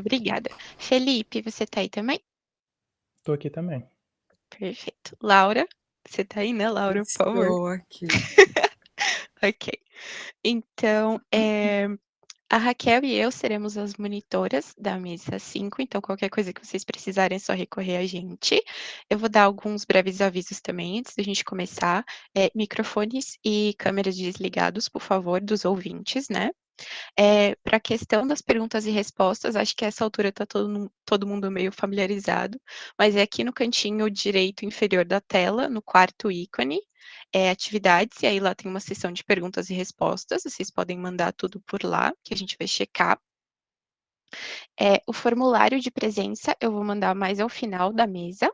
Obrigada. Felipe, você tá aí também? Tô aqui também. Perfeito. Laura, você tá aí, né, Laura, por favor? Estou aqui. Ok. Então, a Raquel e eu seremos as monitoras da mesa 5, então qualquer coisa que vocês precisarem é só recorrer a gente. Eu vou dar alguns breves avisos também antes da gente começar. Microfones e câmeras desligados, por favor, dos ouvintes, né? Para a questão das perguntas e respostas, acho que a essa altura está todo mundo meio familiarizado, mas é aqui no cantinho direito inferior da tela, no quarto ícone, atividades, e aí lá tem uma seção de perguntas e respostas, vocês podem mandar tudo por lá, que a gente vai checar. O formulário de presença eu vou mandar mais ao final da mesa,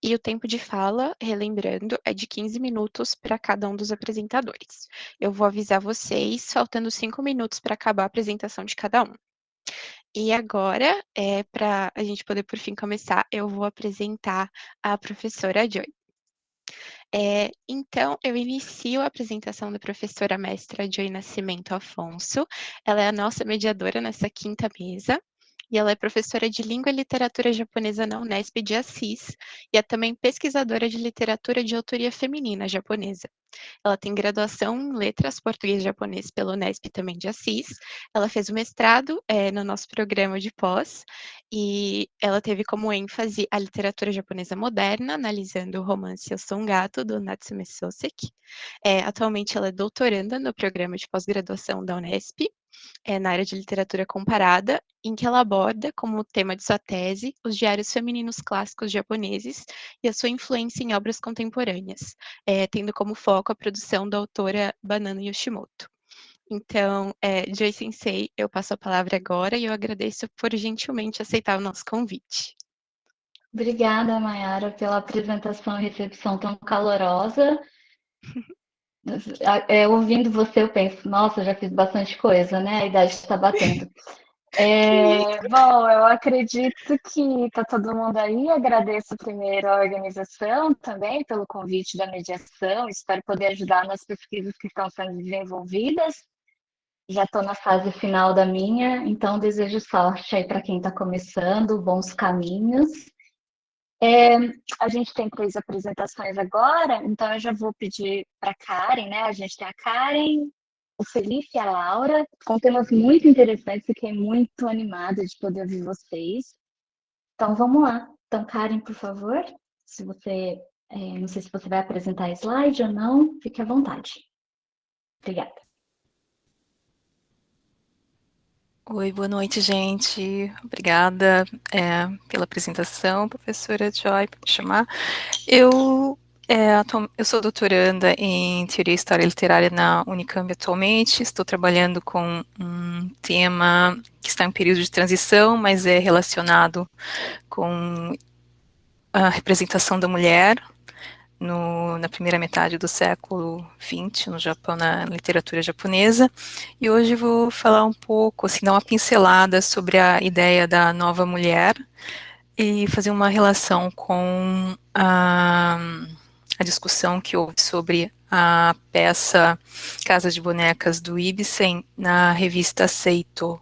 e o tempo de fala, relembrando, é de 15 minutos para cada um dos apresentadores. Eu vou avisar vocês, faltando 5 minutos para acabar a apresentação de cada um. E agora, para a gente poder, por fim, começar, eu vou apresentar a professora Joy. Então, eu inicio a apresentação da professora mestra Joy Nascimento Afonso. Ela é a nossa mediadora nessa quinta mesa. E ela é professora de Língua e Literatura Japonesa na Unesp de Assis, e é também pesquisadora de literatura de autoria feminina japonesa. Ela tem graduação em Letras Português e Japonês pela Unesp também de Assis. Ela fez o mestrado no nosso programa de pós, e ela teve como ênfase a literatura japonesa moderna, analisando o romance Eu Sou um Gato, do Natsume Soseki. Atualmente ela é doutoranda no programa de pós-graduação da Unesp, na área de literatura comparada, em que ela aborda como tema de sua tese os diários femininos clássicos japoneses e a sua influência em obras contemporâneas, tendo como foco a produção da autora Banana Yoshimoto. Então, Joy Sensei, eu passo a palavra agora e eu agradeço por gentilmente aceitar o nosso convite. Obrigada, Mayara, pela apresentação e recepção tão calorosa. Ouvindo você, eu penso, nossa, já fiz bastante coisa, né? A idade está batendo. Que isso? Bom, eu acredito que está todo mundo aí. Agradeço primeiro a organização também pelo convite da mediação. Espero poder ajudar nas pesquisas que estão sendo desenvolvidas. Já estou na fase final da minha, então desejo sorte aí para quem está começando, bons caminhos. A gente tem 3 apresentações agora, então eu já vou pedir para a Karen, né? A gente tem a Karen, o Felipe e a Laura, com temas muito interessantes, fiquei muito animada de poder ouvir vocês. Então vamos lá. Então, Karen, por favor, se você, não sei se você vai apresentar slide ou não, fique à vontade. Obrigada. Oi, boa noite, gente. Obrigada pela apresentação, professora Joy, por me chamar. Eu sou doutoranda em Teoria e História Literária na Unicamp atualmente. Estou trabalhando com um tema que está em período de transição, mas é relacionado com a representação da mulher na primeira metade do século XX no Japão, na literatura japonesa. E hoje vou falar um pouco, assim, dar uma pincelada sobre a ideia da nova mulher e fazer uma relação com a discussão que houve sobre a peça Casa de Bonecas do Ibsen na revista Seito.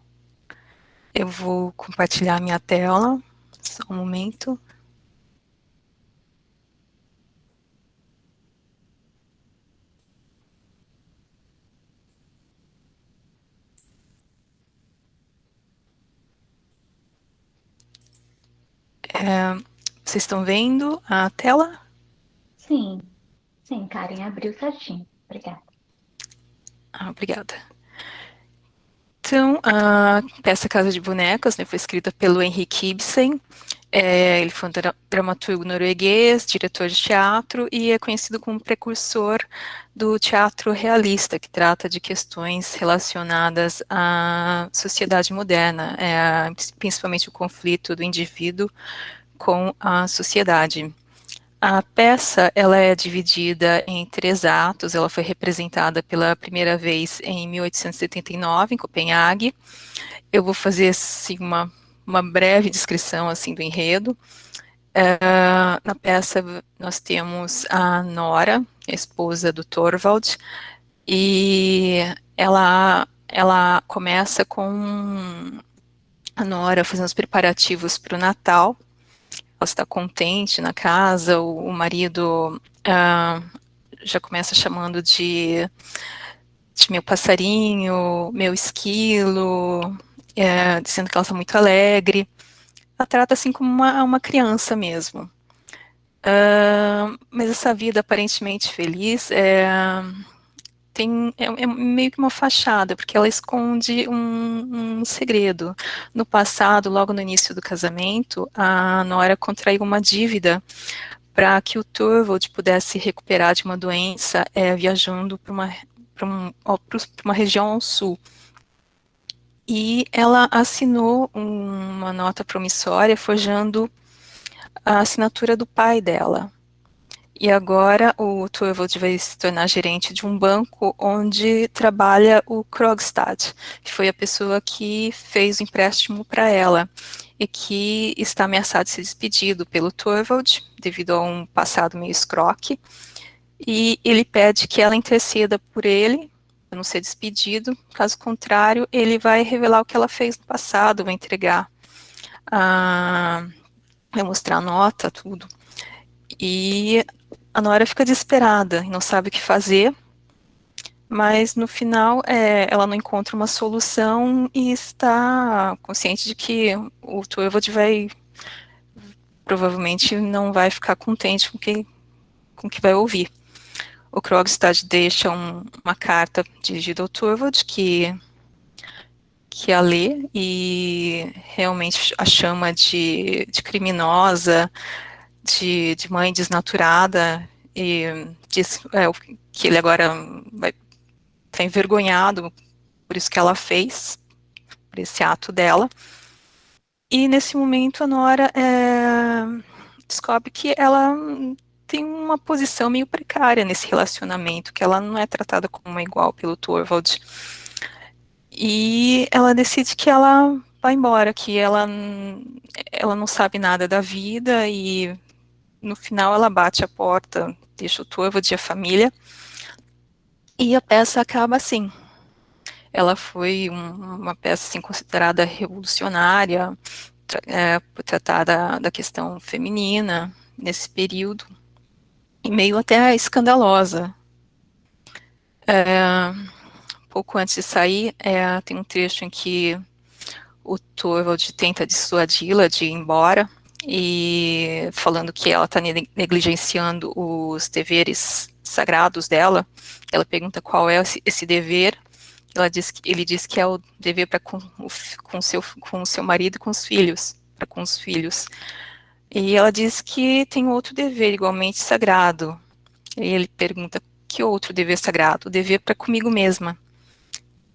Eu vou compartilhar minha tela, só um momento. Vocês estão vendo a tela? Sim, sim, Karen, abriu certinho. Obrigada. Obrigada. Então, a peça Casa de Bonecas, né, foi escrita pelo Henrik Ibsen. Ele foi um dramaturgo norueguês, diretor de teatro e é conhecido como precursor do teatro realista, que trata de questões relacionadas à sociedade moderna, principalmente o conflito do indivíduo com a sociedade. A peça ela é dividida em 3 atos. Ela foi representada pela primeira vez em 1879 em Copenhague. Eu vou fazer assim, uma breve descrição assim do enredo. Na peça nós temos a Nora, a esposa do Thorvald, e ela começa com a Nora fazendo os preparativos para o Natal. Ela está contente na casa, o marido já começa chamando de meu passarinho, meu esquilo, dizendo que ela está muito alegre. Ela trata assim como uma criança mesmo. Mas essa vida aparentemente feliz é meio que uma fachada, porque ela esconde um segredo. No passado, logo no início do casamento, a Nora contraiu uma dívida para que o Thorvald pudesse recuperar de uma doença viajando para uma região ao sul. E ela assinou uma nota promissória forjando a assinatura do pai dela. E agora o Thorvald vai se tornar gerente de um banco onde trabalha o Krogstad, que foi a pessoa que fez o empréstimo para ela e que está ameaçado de ser despedido pelo Thorvald devido a um passado meio escroque. E ele pede que ela interceda por ele para não ser despedido. Caso contrário, ele vai revelar o que ela fez no passado, vai entregar, vai mostrar a nota, tudo. E a Nora fica desesperada e não sabe o que fazer, mas no final ela não encontra uma solução e está consciente de que o Thorvald provavelmente não vai ficar contente com o que vai ouvir. O Krogstad deixa uma carta dirigida ao Thorvald que a lê e realmente a chama de criminosa, de mãe desnaturada, e diz que ele agora vai estar envergonhado por isso que ela fez, por esse ato dela. E nesse momento a Nora descobre que ela tem uma posição meio precária nesse relacionamento, que ela não é tratada como uma igual pelo Thorvald. E ela decide que ela vai embora, que ela não sabe nada da vida e no final ela bate a porta, deixa o Thorvald e a família, e a peça acaba assim. Ela foi uma peça assim, considerada revolucionária, por tratar da questão feminina nesse período, e meio até escandalosa. Pouco antes de sair, tem um trecho em que o Thorvald tenta dissuadi-la de ir embora, e falando que ela está negligenciando os deveres sagrados dela. Ela pergunta qual é esse dever. Ele diz que é o dever para com o seu marido e com os filhos, para com os filhos. E ela diz que tem outro dever igualmente sagrado. E ele pergunta: que outro dever sagrado? O dever para comigo mesma.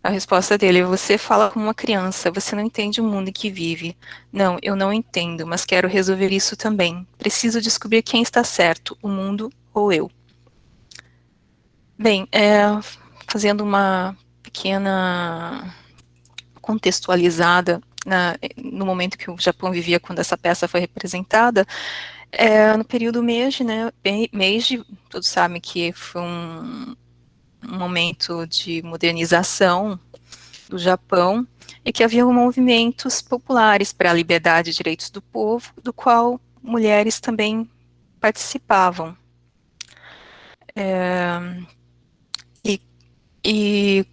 A resposta dele é: você fala como uma criança, você não entende o mundo em que vive. Não, eu não entendo, mas quero resolver isso também. Preciso descobrir quem está certo, o mundo ou eu. Bem, fazendo uma pequena contextualizada no momento que o Japão vivia quando essa peça foi representada, no período Meiji, né, Meiji, todos sabem que foi um momento de modernização do Japão, e que havia movimentos populares para a liberdade e direitos do povo, do qual mulheres também participavam. E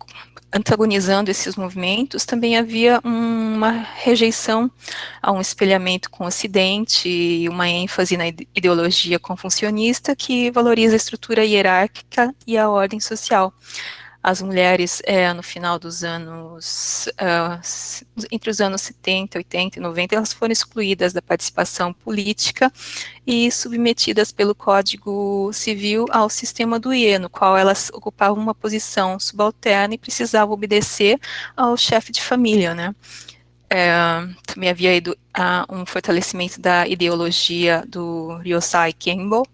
antagonizando esses movimentos, também havia uma rejeição a um espelhamento com o Ocidente e uma ênfase na ideologia confucionista que valoriza a estrutura hierárquica e a ordem social. As mulheres, no final dos anos, entre os anos 70, 80 e 90, elas foram excluídas da participação política e submetidas pelo Código Civil ao sistema do IE, no qual elas ocupavam uma posição subalterna e precisavam obedecer ao chefe de família, né? Também havia um fortalecimento da ideologia do Ryosai Kenbo,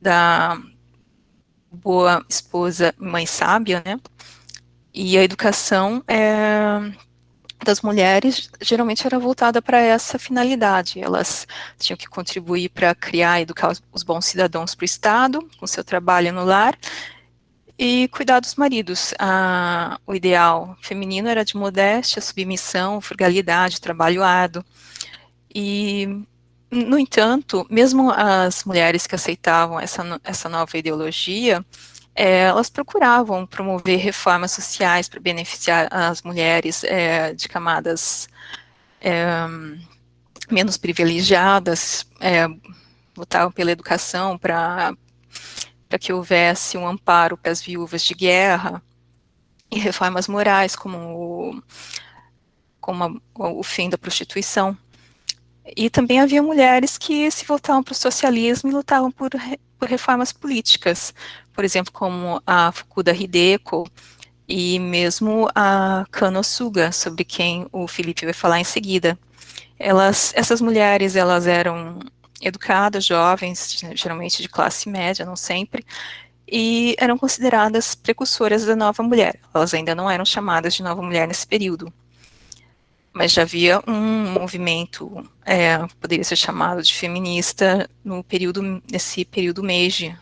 da boa esposa, mãe sábia, né? E a educação das mulheres geralmente era voltada para essa finalidade. Elas tinham que contribuir para criar e educar os bons cidadãos para o Estado, com seu trabalho no lar, e cuidar dos maridos. O ideal feminino era de modéstia, submissão, frugalidade, trabalho árduo. E, no entanto, mesmo as mulheres que aceitavam essa nova ideologia, elas procuravam promover reformas sociais para beneficiar as mulheres de camadas menos privilegiadas, lutavam pela educação para que houvesse um amparo para as viúvas de guerra, e reformas morais, como o fim da prostituição. E também havia mulheres que se voltavam para o socialismo e lutavam por reformas políticas, por exemplo, como a Fukuda Hideko e mesmo a Kano Suga, sobre quem o Felipe vai falar em seguida. Essas mulheres, elas eram educadas, jovens, geralmente de classe média, não sempre, e eram consideradas precursoras da nova mulher. Elas ainda não eram chamadas de nova mulher nesse período, mas já havia um movimento, poderia ser chamado de feminista, nesse período Meiji,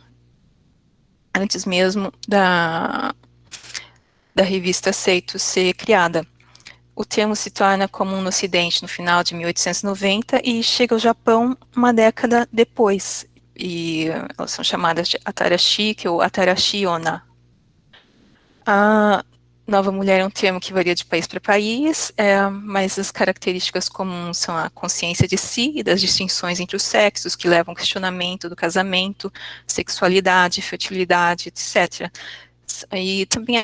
antes mesmo da revista Seito ser criada. O termo se torna comum no Ocidente no final de 1890 e chega ao Japão uma década depois, e elas são chamadas de Atarashiki ou Atarashiona. A nova mulher é um termo que varia de país para país, mas as características comuns são a consciência de si e das distinções entre os sexos, que levam ao questionamento do casamento, sexualidade, fertilidade, etc. E também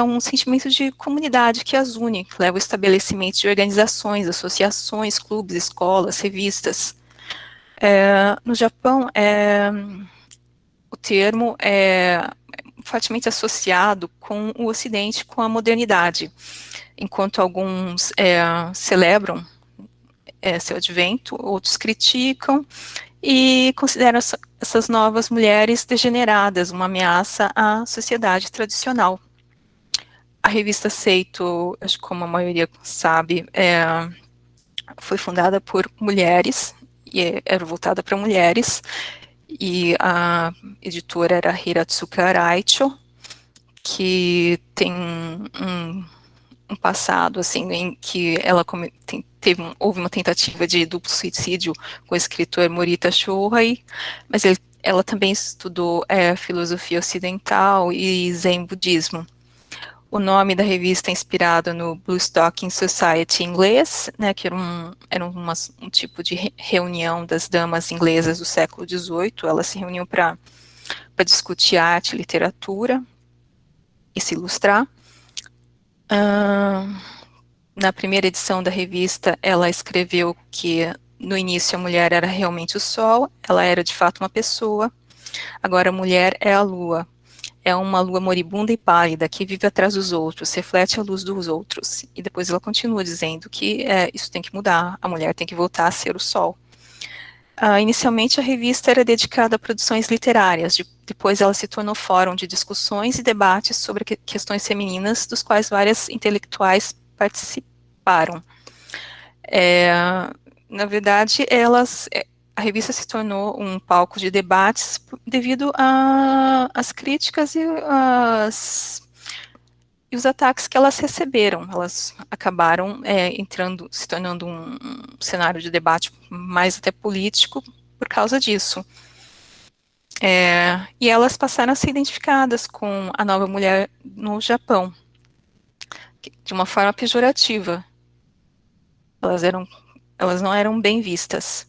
um sentimento de comunidade que as une, que leva ao estabelecimento de organizações, associações, clubes, escolas, revistas. No Japão, o termo é fortemente associado com o Ocidente, com a modernidade, enquanto alguns celebram seu advento, outros criticam e consideram essas novas mulheres degeneradas, uma ameaça à sociedade tradicional. A revista Seito, acho que como a maioria sabe, foi fundada por mulheres, e era voltada para mulheres, e a editora era Hiratsuka Raicho, que tem um passado, assim, em que ela houve uma tentativa de duplo suicídio com o escritor Morita Shohei, mas ela também estudou filosofia ocidental e Zen budismo. O nome da revista é inspirado no Blue Stocking Society inglês, né, que era um tipo de reunião das damas inglesas do século XVIII. Elas se reuniam para discutir arte, literatura e se ilustrar. Na primeira edição da revista, ela escreveu que no início a mulher era realmente o sol, ela era de fato uma pessoa, agora a mulher é a lua. É uma lua moribunda e pálida que vive atrás dos outros, reflete a luz dos outros. E depois ela continua dizendo que isso tem que mudar, a mulher tem que voltar a ser o sol. Inicialmente a revista era dedicada a produções literárias, depois ela se tornou fórum de discussões e debates sobre questões femininas, dos quais várias intelectuais participaram. Na verdade, a revista se tornou um palco de debates devido às críticas e os ataques que elas receberam. Elas acabaram se tornando um cenário de debate mais até político por causa disso. E elas passaram a ser identificadas com a nova mulher no Japão, de uma forma pejorativa. Elas não eram bem vistas.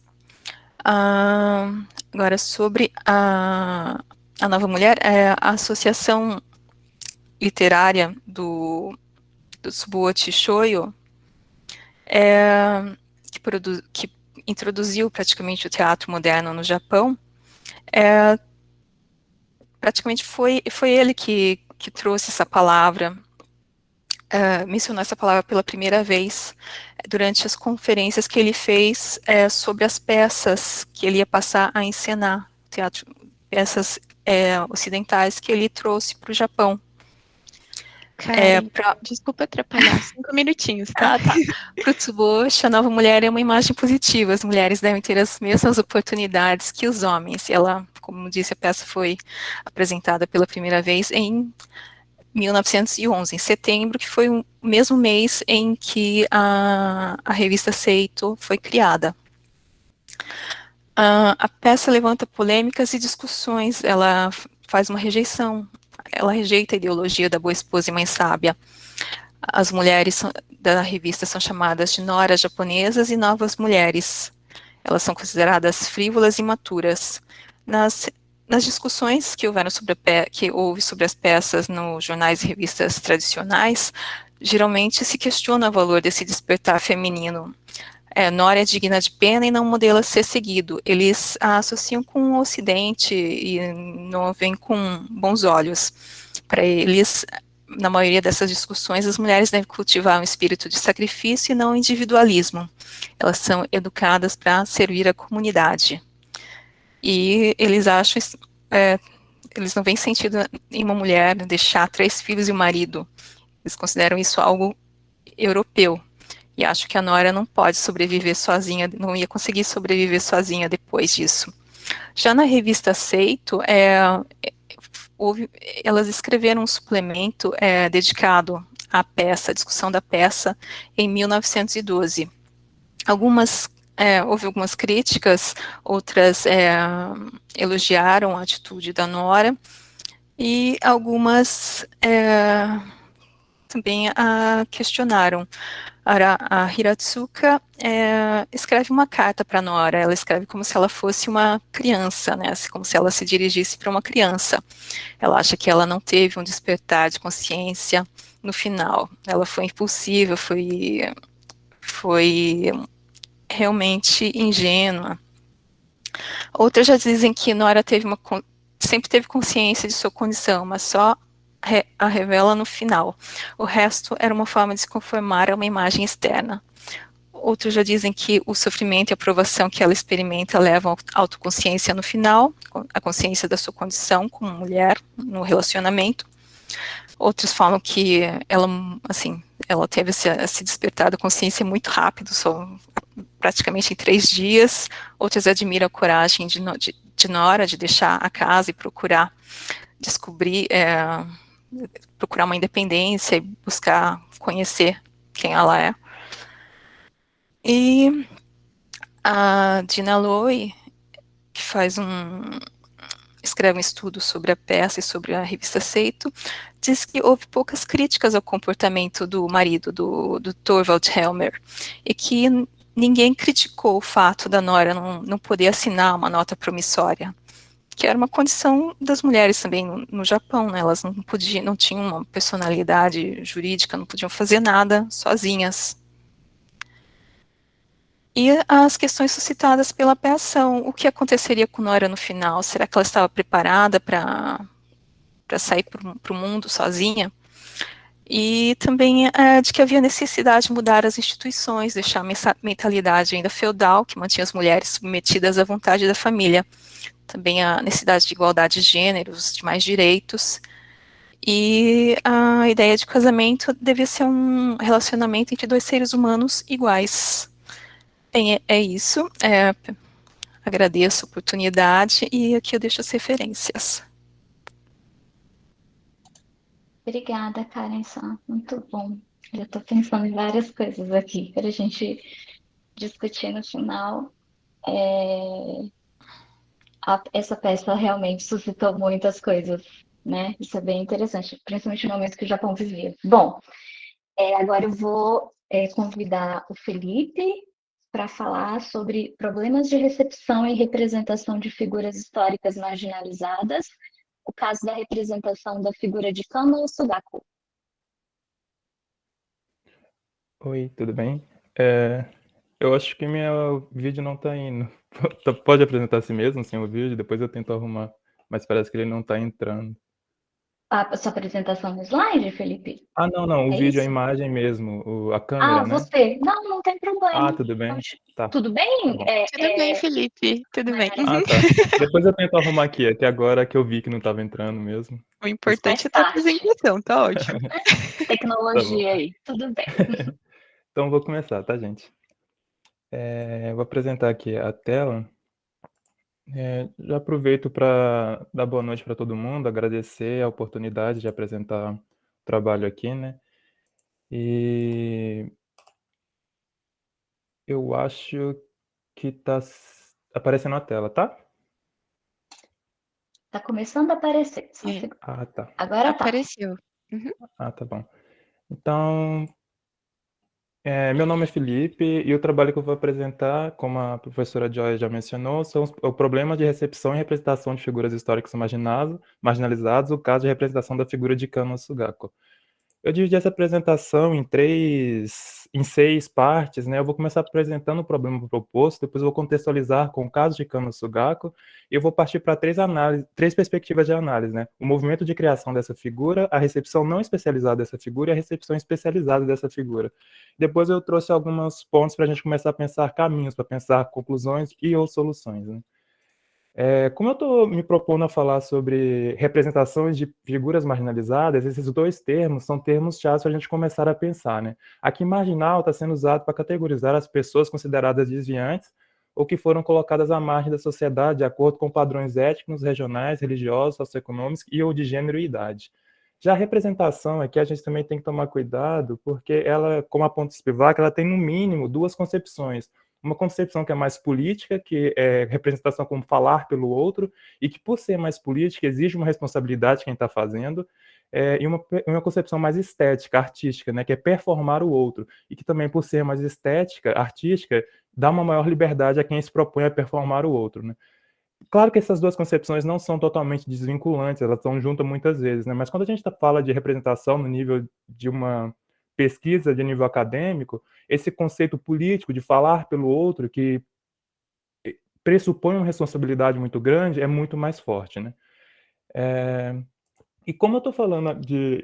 Agora, sobre a nova mulher, a Associação Literária do Tsubochi Shoyo, que introduziu praticamente o teatro moderno no Japão, praticamente foi ele que trouxe essa palavra, mencionou essa palavra pela primeira vez durante as conferências que ele fez sobre as peças que ele ia passar a encenar, peças ocidentais que ele trouxe para o Japão. Karen, desculpa atrapalhar, 5 minutinhos, tá? Tá. Para o Tsuboshi, a nova mulher é uma imagem positiva, as mulheres devem ter as mesmas oportunidades que os homens, e ela Como disse, a peça foi apresentada pela primeira vez em 1911, em setembro, que foi o mesmo mês em que a revista Seito foi criada. A peça levanta polêmicas e discussões, ela faz uma rejeição, ela rejeita a ideologia da boa esposa e mãe sábia. As mulheres da revista são chamadas de noras japonesas e novas mulheres. Elas são consideradas frívolas e imaturas. Nas discussões que houve sobre as peças nos jornais e revistas tradicionais, geralmente se questiona o valor desse despertar feminino. Nora é digna de pena e não modelo a ser seguido. Eles a associam com o Ocidente e não a veem com bons olhos. Para eles, na maioria dessas discussões, as mulheres devem cultivar um espírito de sacrifício e não individualismo. Elas são educadas para servir a comunidade. E eles acham, eles não veem sentido em uma mulher deixar 3 filhos e um marido. Eles consideram isso algo europeu. E acho que a Nora não pode sobreviver sozinha, não ia conseguir sobreviver sozinha depois disso. Já na revista Seito, elas escreveram um suplemento dedicado à peça, à discussão da peça, em 1912. Houve algumas críticas, outras elogiaram a atitude da Nora, e algumas também a questionaram. A Hiratsuka escreve uma carta para Nora, ela escreve como se ela fosse uma criança, né, como se ela se dirigisse para uma criança. Ela acha que ela não teve um despertar de consciência no final, ela foi impulsiva, foi realmente ingênua. Outras já dizem que Nora sempre teve consciência de sua condição, mas só a revela no final. O resto era uma forma de se conformar a uma imagem externa. Outros já dizem que o sofrimento e a aprovação que ela experimenta levam à autoconsciência no final, a consciência da sua condição como mulher no relacionamento. Outros falam que ela teve esse despertar da consciência muito rápido, só praticamente em 3 dias. Outros admiram a coragem de Nora de deixar a casa e procurar procurar uma independência e buscar conhecer quem ela é. E a Dina Loy, que escreve um estudo sobre a peça e sobre a revista Seito, diz que houve poucas críticas ao comportamento do marido, do Thorvald Helmer, e que ninguém criticou o fato da Nora não poder assinar uma nota promissória, que era uma condição das mulheres também no Japão, né? Elas não tinham uma personalidade jurídica, não podiam fazer nada sozinhas. E as questões suscitadas pela peça, o que aconteceria com Nora no final? Será que ela estava preparada para sair para o mundo sozinha? E também de que havia necessidade de mudar as instituições, deixar a mentalidade ainda feudal, que mantinha as mulheres submetidas à vontade da família. Também a necessidade de igualdade de gêneros, de mais direitos, e a ideia de casamento devia ser um relacionamento entre 2 seres humanos iguais. Bem, é isso, agradeço a oportunidade e aqui eu deixo as referências. Obrigada, Karen, muito bom. Já estou pensando em várias coisas aqui para a gente discutir no final. Essa peça realmente suscitou muitas coisas, né? Isso é bem interessante, principalmente no momento que o Japão vivia. Bom, agora eu vou convidar o Felipe para falar sobre problemas de recepção e representação de figuras históricas marginalizadas, o caso da representação da figura de Kano Sugaku. Oi, tudo bem? Eu acho que meu vídeo não tá indo. Pode apresentar a si mesmo sem o vídeo, depois eu tento arrumar. Mas parece que ele não tá entrando. A sua apresentação no slide, Felipe? Ah, não, o É vídeo, a isso? imagem mesmo, a câmera, né? Você. Não tem Ah, problema. tudo bem? Tá, Tudo tá bem? bom. Tudo bem, Felipe, tudo bem. Ah, tá. Depois eu tento arrumar aqui, até agora que eu vi que não tava entrando mesmo. O importante Mais é a tua tarde. apresentação, tá ótimo. Tá bom. Tecnologia aí, tudo bem. Então vou começar, tá, gente? Eu vou apresentar aqui a tela. Já aproveito para dar boa noite para todo mundo, agradecer a oportunidade de apresentar o trabalho aqui, né? E eu acho que está aparecendo na tela, tá? Tá começando a aparecer, só um É, segundo. Ah, tá. Agora tá. apareceu. Uhum. Ah, tá bom. Então, meu nome é Felipe e o trabalho que eu vou apresentar, como a professora Joy já mencionou, são o problema de recepção e representação de figuras históricas marginalizadas, o caso de representação da figura de Kano Sugako. Eu dividi essa apresentação em 6 partes, né? Eu vou começar apresentando o problema proposto, depois eu vou contextualizar com o caso de Kano Sugaku, e eu vou partir para 3 perspectivas de análise, né? O movimento de criação dessa figura, a recepção não especializada dessa figura e a recepção especializada dessa figura. Depois eu trouxe alguns pontos para a gente começar a pensar caminhos, para pensar conclusões e ou soluções, né? Como eu estou me propondo a falar sobre representações de figuras marginalizadas, esses 2 termos são termos-chave para a gente começar a pensar, né? Aqui, marginal está sendo usado para categorizar as pessoas consideradas desviantes ou que foram colocadas à margem da sociedade de acordo com padrões étnicos, regionais, religiosos, socioeconômicos e ou de gênero e idade. Já a representação aqui a gente também tem que tomar cuidado, porque ela, como aponta Spivak, ela tem no mínimo 2 concepções. Uma concepção que é mais política, que é representação como falar pelo outro, e que, por ser mais política, exige uma responsabilidade de quem está fazendo, e uma concepção mais estética, artística, né, que é performar o outro, e que também, por ser mais estética, artística, dá uma maior liberdade a quem se propõe a performar o outro, né? Claro que essas 2 concepções não são totalmente desvinculantes, elas estão juntas muitas vezes, né? Mas quando a gente fala de representação no nível de uma pesquisa de nível acadêmico, esse conceito político de falar pelo outro, que pressupõe uma responsabilidade muito grande, é muito mais forte, né? E como eu estou falando de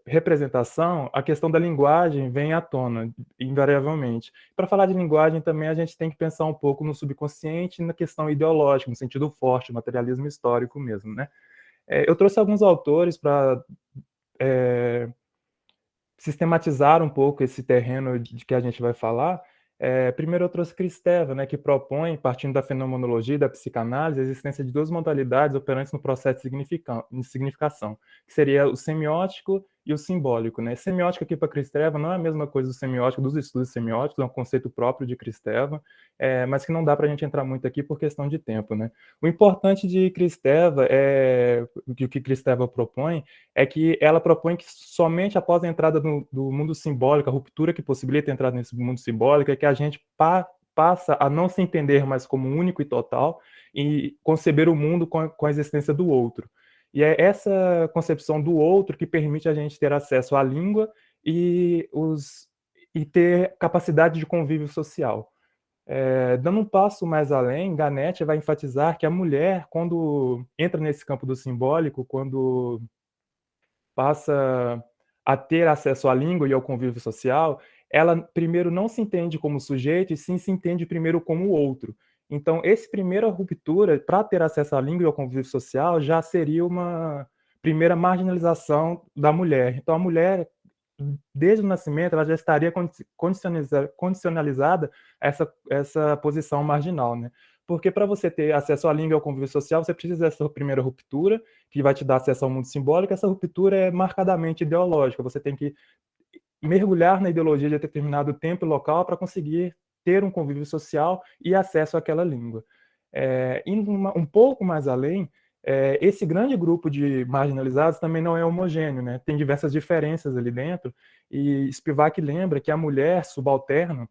representação, a questão da linguagem vem à tona, invariavelmente. Para falar de linguagem também a gente tem que pensar um pouco no subconsciente e na questão ideológica, no sentido forte, materialismo histórico mesmo, né? Eu trouxe alguns autores para sistematizar um pouco esse terreno de que a gente vai falar. Primeiro eu trouxe Kristeva, né, que propõe, partindo da fenomenologia e da psicanálise, a existência de 2 modalidades operantes no processo de significação, que seria o semiótico e o simbólico, né? Semiótica aqui para Kristeva não é a mesma coisa do semiótico, dos estudos semióticos, é um conceito próprio de Kristeva, mas que não dá para a gente entrar muito aqui por questão de tempo, né? O importante de Kristeva, o que Kristeva propõe, é que ela propõe que somente após a entrada do mundo simbólico, a ruptura que possibilita a entrada nesse mundo simbólico, é que a gente passa a não se entender mais como único e total e conceber o mundo com a existência do outro. E é essa concepção do outro que permite a gente ter acesso à língua e ter capacidade de convívio social. Dando um passo mais além, Ganetti vai enfatizar que a mulher, quando entra nesse campo do simbólico, quando passa a ter acesso à língua e ao convívio social, ela primeiro não se entende como sujeito e sim se entende primeiro como outro. Então, essa primeira ruptura, para ter acesso à língua e ao convívio social, já seria uma primeira marginalização da mulher. Então, a mulher, desde o nascimento, ela já estaria condicionalizada a essa posição marginal, né? Porque para você ter acesso à língua e ao convívio social, você precisa dessa primeira ruptura, que vai te dar acesso ao mundo simbólico. Essa ruptura é marcadamente ideológica. Você tem que mergulhar na ideologia de determinado tempo e local para conseguir ter um convívio social e acesso àquela língua. Indo um pouco mais além, esse grande grupo de marginalizados também não é homogêneo, né? Tem diversas diferenças ali dentro, e Spivak lembra que a mulher subalterna,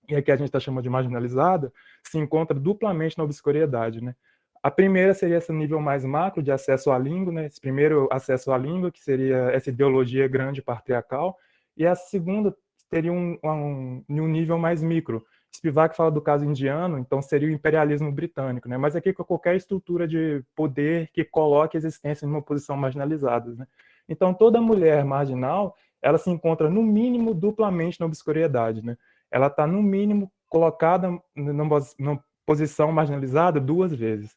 e aqui a gente está chamando de marginalizada, se encontra duplamente na obscuriedade, né? A primeira seria esse nível mais macro de acesso à língua, né? Esse primeiro acesso à língua, que seria essa ideologia grande patriarcal, e a segunda teria um nível mais micro. Spivak fala do caso indiano, então seria o imperialismo britânico, né? Mas aqui com qualquer estrutura de poder que coloque a existência numa posição marginalizada, né? Então toda mulher marginal, ela se encontra no mínimo duplamente na obscuriedade, né? Ela está no mínimo colocada numa posição marginalizada 2 vezes.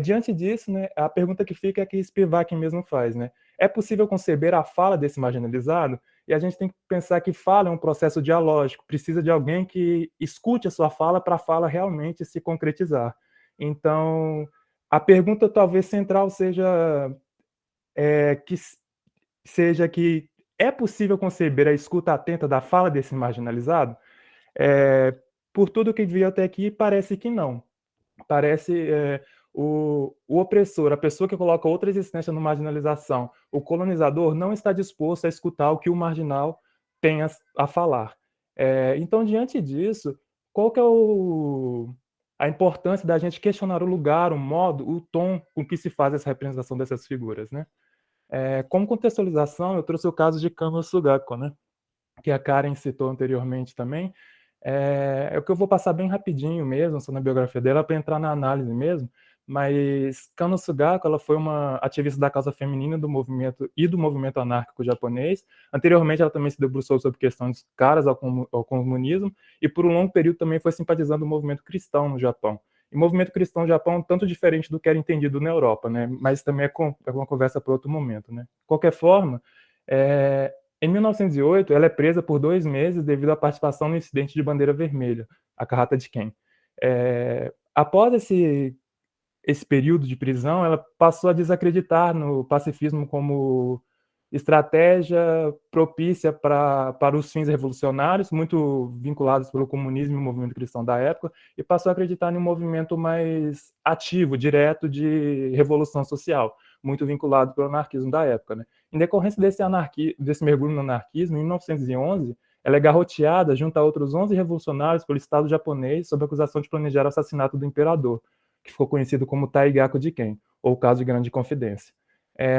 Diante disso, né, a pergunta que fica é que Spivak mesmo faz, né? É possível conceber a fala desse marginalizado? E a gente tem que pensar que fala é um processo dialógico, precisa de alguém que escute a sua fala para a fala realmente se concretizar. Então, a pergunta talvez central seja que é possível conceber a escuta atenta da fala desse marginalizado? Por tudo que vi até aqui, parece que não. Parece o opressor, a pessoa que coloca outra existência no marginalização, o colonizador não está disposto a escutar o que o marginal tem a falar. Então, diante disso, qual que é a importância da gente questionar o lugar, o modo, o tom com que se faz essa representação dessas figuras, né? Como contextualização, eu trouxe o caso de Kano Sugako, né? Que a Karen citou anteriormente também. É o que eu vou passar bem rapidinho mesmo, só na biografia dela, para entrar na análise mesmo, mas Kano Sugako, ela foi uma ativista da causa feminina do movimento anárquico japonês. Anteriormente, ela também se debruçou sobre questões caras ao comunismo, e por um longo período também foi simpatizando do movimento cristão no Japão. E o movimento cristão no Japão é um tanto diferente do que era entendido na Europa, né? Mas também é uma conversa para outro momento, né? De qualquer forma, em 1908, ela é presa por 2 meses devido à participação no incidente de Bandeira Vermelha, a Carrata de Ken. Após esse período de prisão, ela passou a desacreditar no pacifismo como estratégia propícia para os fins revolucionários, muito vinculados pelo comunismo e o movimento cristão da época, e passou a acreditar em um movimento mais ativo, direto de revolução social, muito vinculado pelo anarquismo da época, né? Em decorrência desse mergulho no anarquismo, em 1911, ela é garroteada junto a outros 11 revolucionários pelo Estado japonês sob acusação de planejar o assassinato do imperador, que ficou conhecido como Taigaku de Ken, ou caso de grande confidência.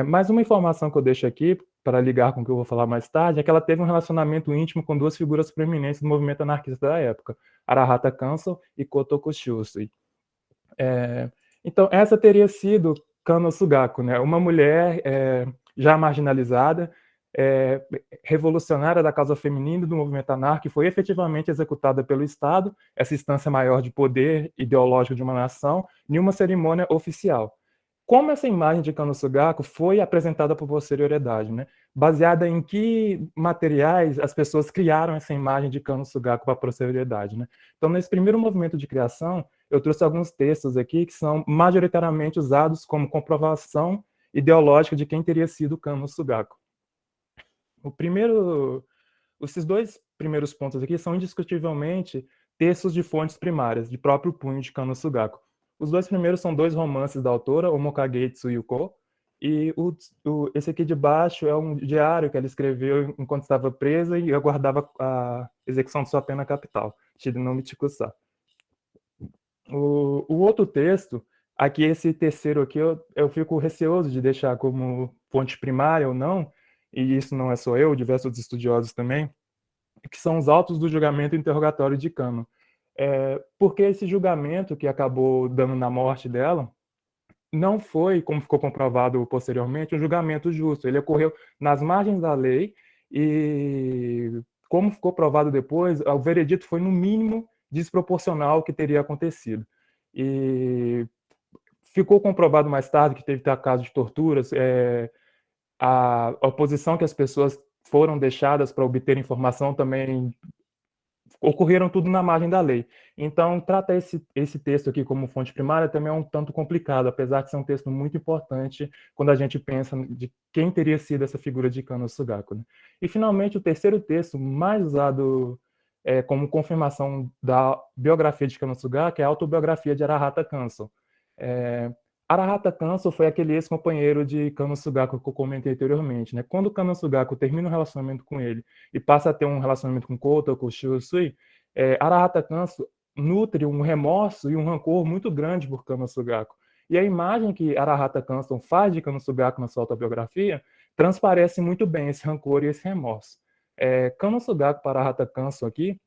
Mais uma informação que eu deixo aqui, para ligar com o que eu vou falar mais tarde, é que ela teve um relacionamento íntimo com 2 figuras proeminentes do movimento anarquista da época, Arahata Kanso e Kotoko Shusui. Então, essa teria sido Kano Sugako, né? Uma mulher já marginalizada, revolucionária da causa feminina do movimento anárquico, foi efetivamente executada pelo Estado, essa instância maior de poder ideológico de uma nação, em uma cerimônia oficial. Como essa imagem de Kano Sugako foi apresentada por posterioridade, né? Baseada em que materiais as pessoas criaram essa imagem de Kano Sugako para a posterioridade, né? Então, nesse primeiro movimento de criação, eu trouxe alguns textos aqui que são majoritariamente usados como comprovação ideológica de quem teria sido Kano Sugako. Esses 2 primeiros pontos aqui são indiscutivelmente textos de fontes primárias, de próprio punho de Kano Sugako. Os 2 primeiros são 2 romances da autora, Omokage Tsuyuko, e esse aqui de baixo é um diário que ela escreveu enquanto estava presa e aguardava a execução de sua pena capital, Shide no Michikusa. O outro texto, aqui esse terceiro aqui, eu fico receoso de deixar como fonte primária ou não, e isso não é só eu, diversos estudiosos também, que são os autos do julgamento interrogatório de Kano. Porque esse julgamento que acabou dando na morte dela não foi, como ficou comprovado posteriormente, um julgamento justo. Ele ocorreu nas margens da lei e, como ficou provado depois, o veredito foi, no mínimo, desproporcional ao que teria acontecido. E ficou comprovado mais tarde que teve caso de torturas, a oposição que as pessoas foram deixadas para obter informação também ocorreram tudo na margem da lei. Então, tratar esse texto aqui como fonte primária também é um tanto complicado, apesar de ser um texto muito importante quando a gente pensa de quem teria sido essa figura de Kano Sugako, né? E, finalmente, o terceiro texto mais usado como confirmação da biografia de Kano Sugako é a autobiografia de Arahata Kanso. Arahata Kanso foi aquele ex-companheiro de Kano Sugako que eu comentei anteriormente, né? Quando Kano Sugako termina um relacionamento com ele e passa a ter um relacionamento com Kotoko Shusui, Arahata Kanso nutre um remorso e um rancor muito grande por Kano Sugako. E a imagem que Arahata Kanso faz de Kano Sugako na sua autobiografia transparece muito bem esse rancor e esse remorso. Kano Sugako para Arahata Kanso aqui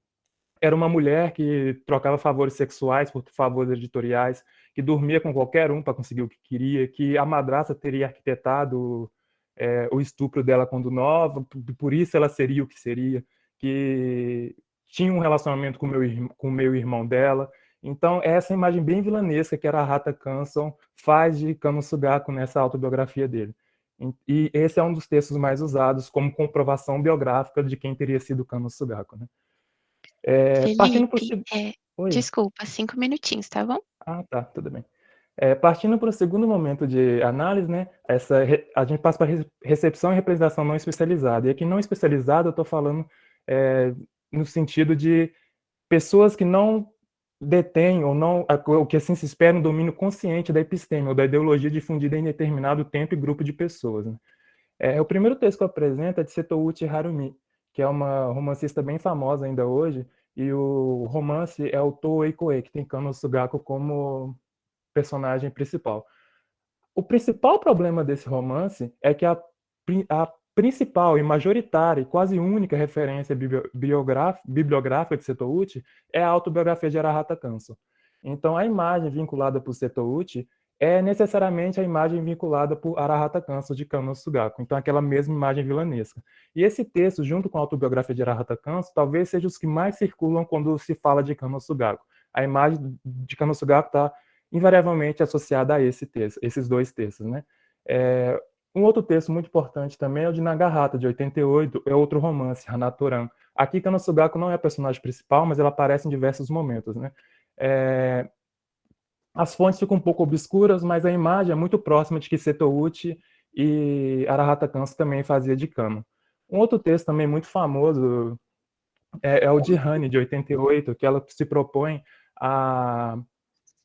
era uma mulher que trocava favores sexuais por favores editoriais, que dormia com qualquer um para conseguir o que queria, que a madrasta teria arquitetado o estupro dela quando nova, por isso ela seria o que seria, que tinha um relacionamento com o meu irmão dela. Então, essa imagem bem vilanesca que Arahata Kanso faz de Kano Sugako nessa autobiografia dele. E esse é um dos textos mais usados como comprovação biográfica de quem teria sido Kano Sugako, né? Partindo Felipe, Oi. Desculpa, 5 minutinhos, tá bom? Ah, tá, tudo bem. Partindo para o segundo momento de análise, né, a gente passa para recepção e representação não especializada. E aqui não especializada eu estou falando no sentido de pessoas que não detêm ou não, o que assim se espera um domínio consciente da episteme ou da ideologia difundida em determinado tempo e grupo de pessoas. Né? O primeiro texto que eu apresento é de Setouchi Harumi, que é uma romancista bem famosa ainda hoje, e o romance é o Toei Koe, que tem Kano Sugaku como personagem principal. O principal problema desse romance é que a principal e majoritária e quase única referência bibliográfica de Setouchi é a autobiografia de Arahata Kanso. Então, a imagem vinculada por Setouchi é necessariamente a imagem vinculada por Arahata Kanso de Kano Sugaku, então aquela mesma imagem vilanesca. E esse texto, junto com a autobiografia de Arahata Kanso, talvez seja os que mais circulam quando se fala de Kano Sugaku. A imagem de Kano Sugaku está invariavelmente associada a esses dois textos, né? Um outro texto muito importante também é o de Nagahata, de 88, é outro romance, Hanatoran. Aqui, Kano Sugaku não é a personagem principal, mas ela aparece em diversos momentos, né? As fontes ficam um pouco obscuras, mas a imagem é muito próxima de que Setouchi e Arahata Kanso também fazia de Kano. Um outro texto também muito famoso é o de Hani, de 88, que ela se propõe a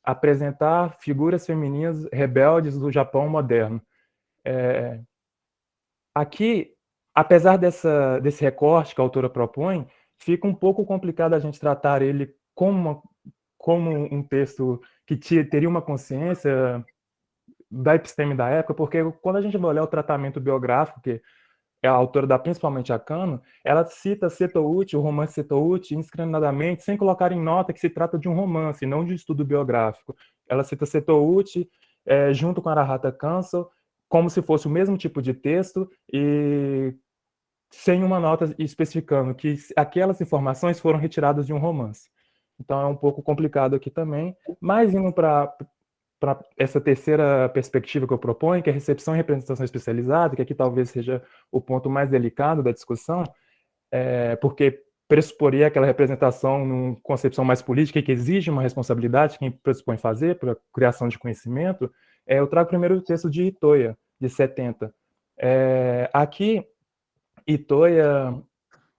apresentar figuras femininas rebeldes do Japão moderno. Aqui, apesar desse recorte que a autora propõe, fica um pouco complicado a gente tratar ele como um texto que teria uma consciência da episteme da época, porque quando a gente vai olhar o tratamento biográfico que a autora dá principalmente a Kano, ela cita Setouchi, o romance Setouchi, indiscriminadamente, sem colocar em nota que se trata de um romance, não de um estudo biográfico. Ela cita Setouchi junto com Arahata Kanso, como se fosse o mesmo tipo de texto e sem uma nota especificando que aquelas informações foram retiradas de um romance. Então é um pouco complicado aqui também, mas indo para essa terceira perspectiva que eu proponho, que é recepção e representação especializada, que aqui talvez seja o ponto mais delicado da discussão, porque pressuporia aquela representação numa concepção mais política que exige uma responsabilidade, quem pressupõe fazer, para a criação de conhecimento, eu trago primeiro o texto de Itoya, de 70. Aqui, Itoya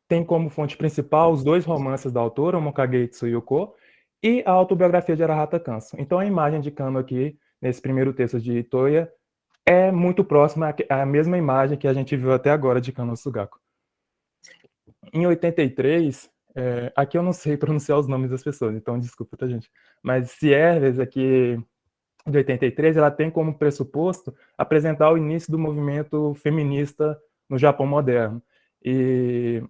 tem como fonte principal os dois romances da autora, o Mokage Tsuyuko, e a autobiografia de Arahata Kanso. Então a imagem de Kano aqui, nesse primeiro texto de Itoya, é muito próxima à mesma imagem que a gente viu até agora de Kano Sugaku. Em 83, aqui eu não sei pronunciar os nomes das pessoas, então desculpa, tá, gente? Mas Sierres, aqui de 83, ela tem como pressuposto apresentar o início do movimento feminista no Japão moderno. E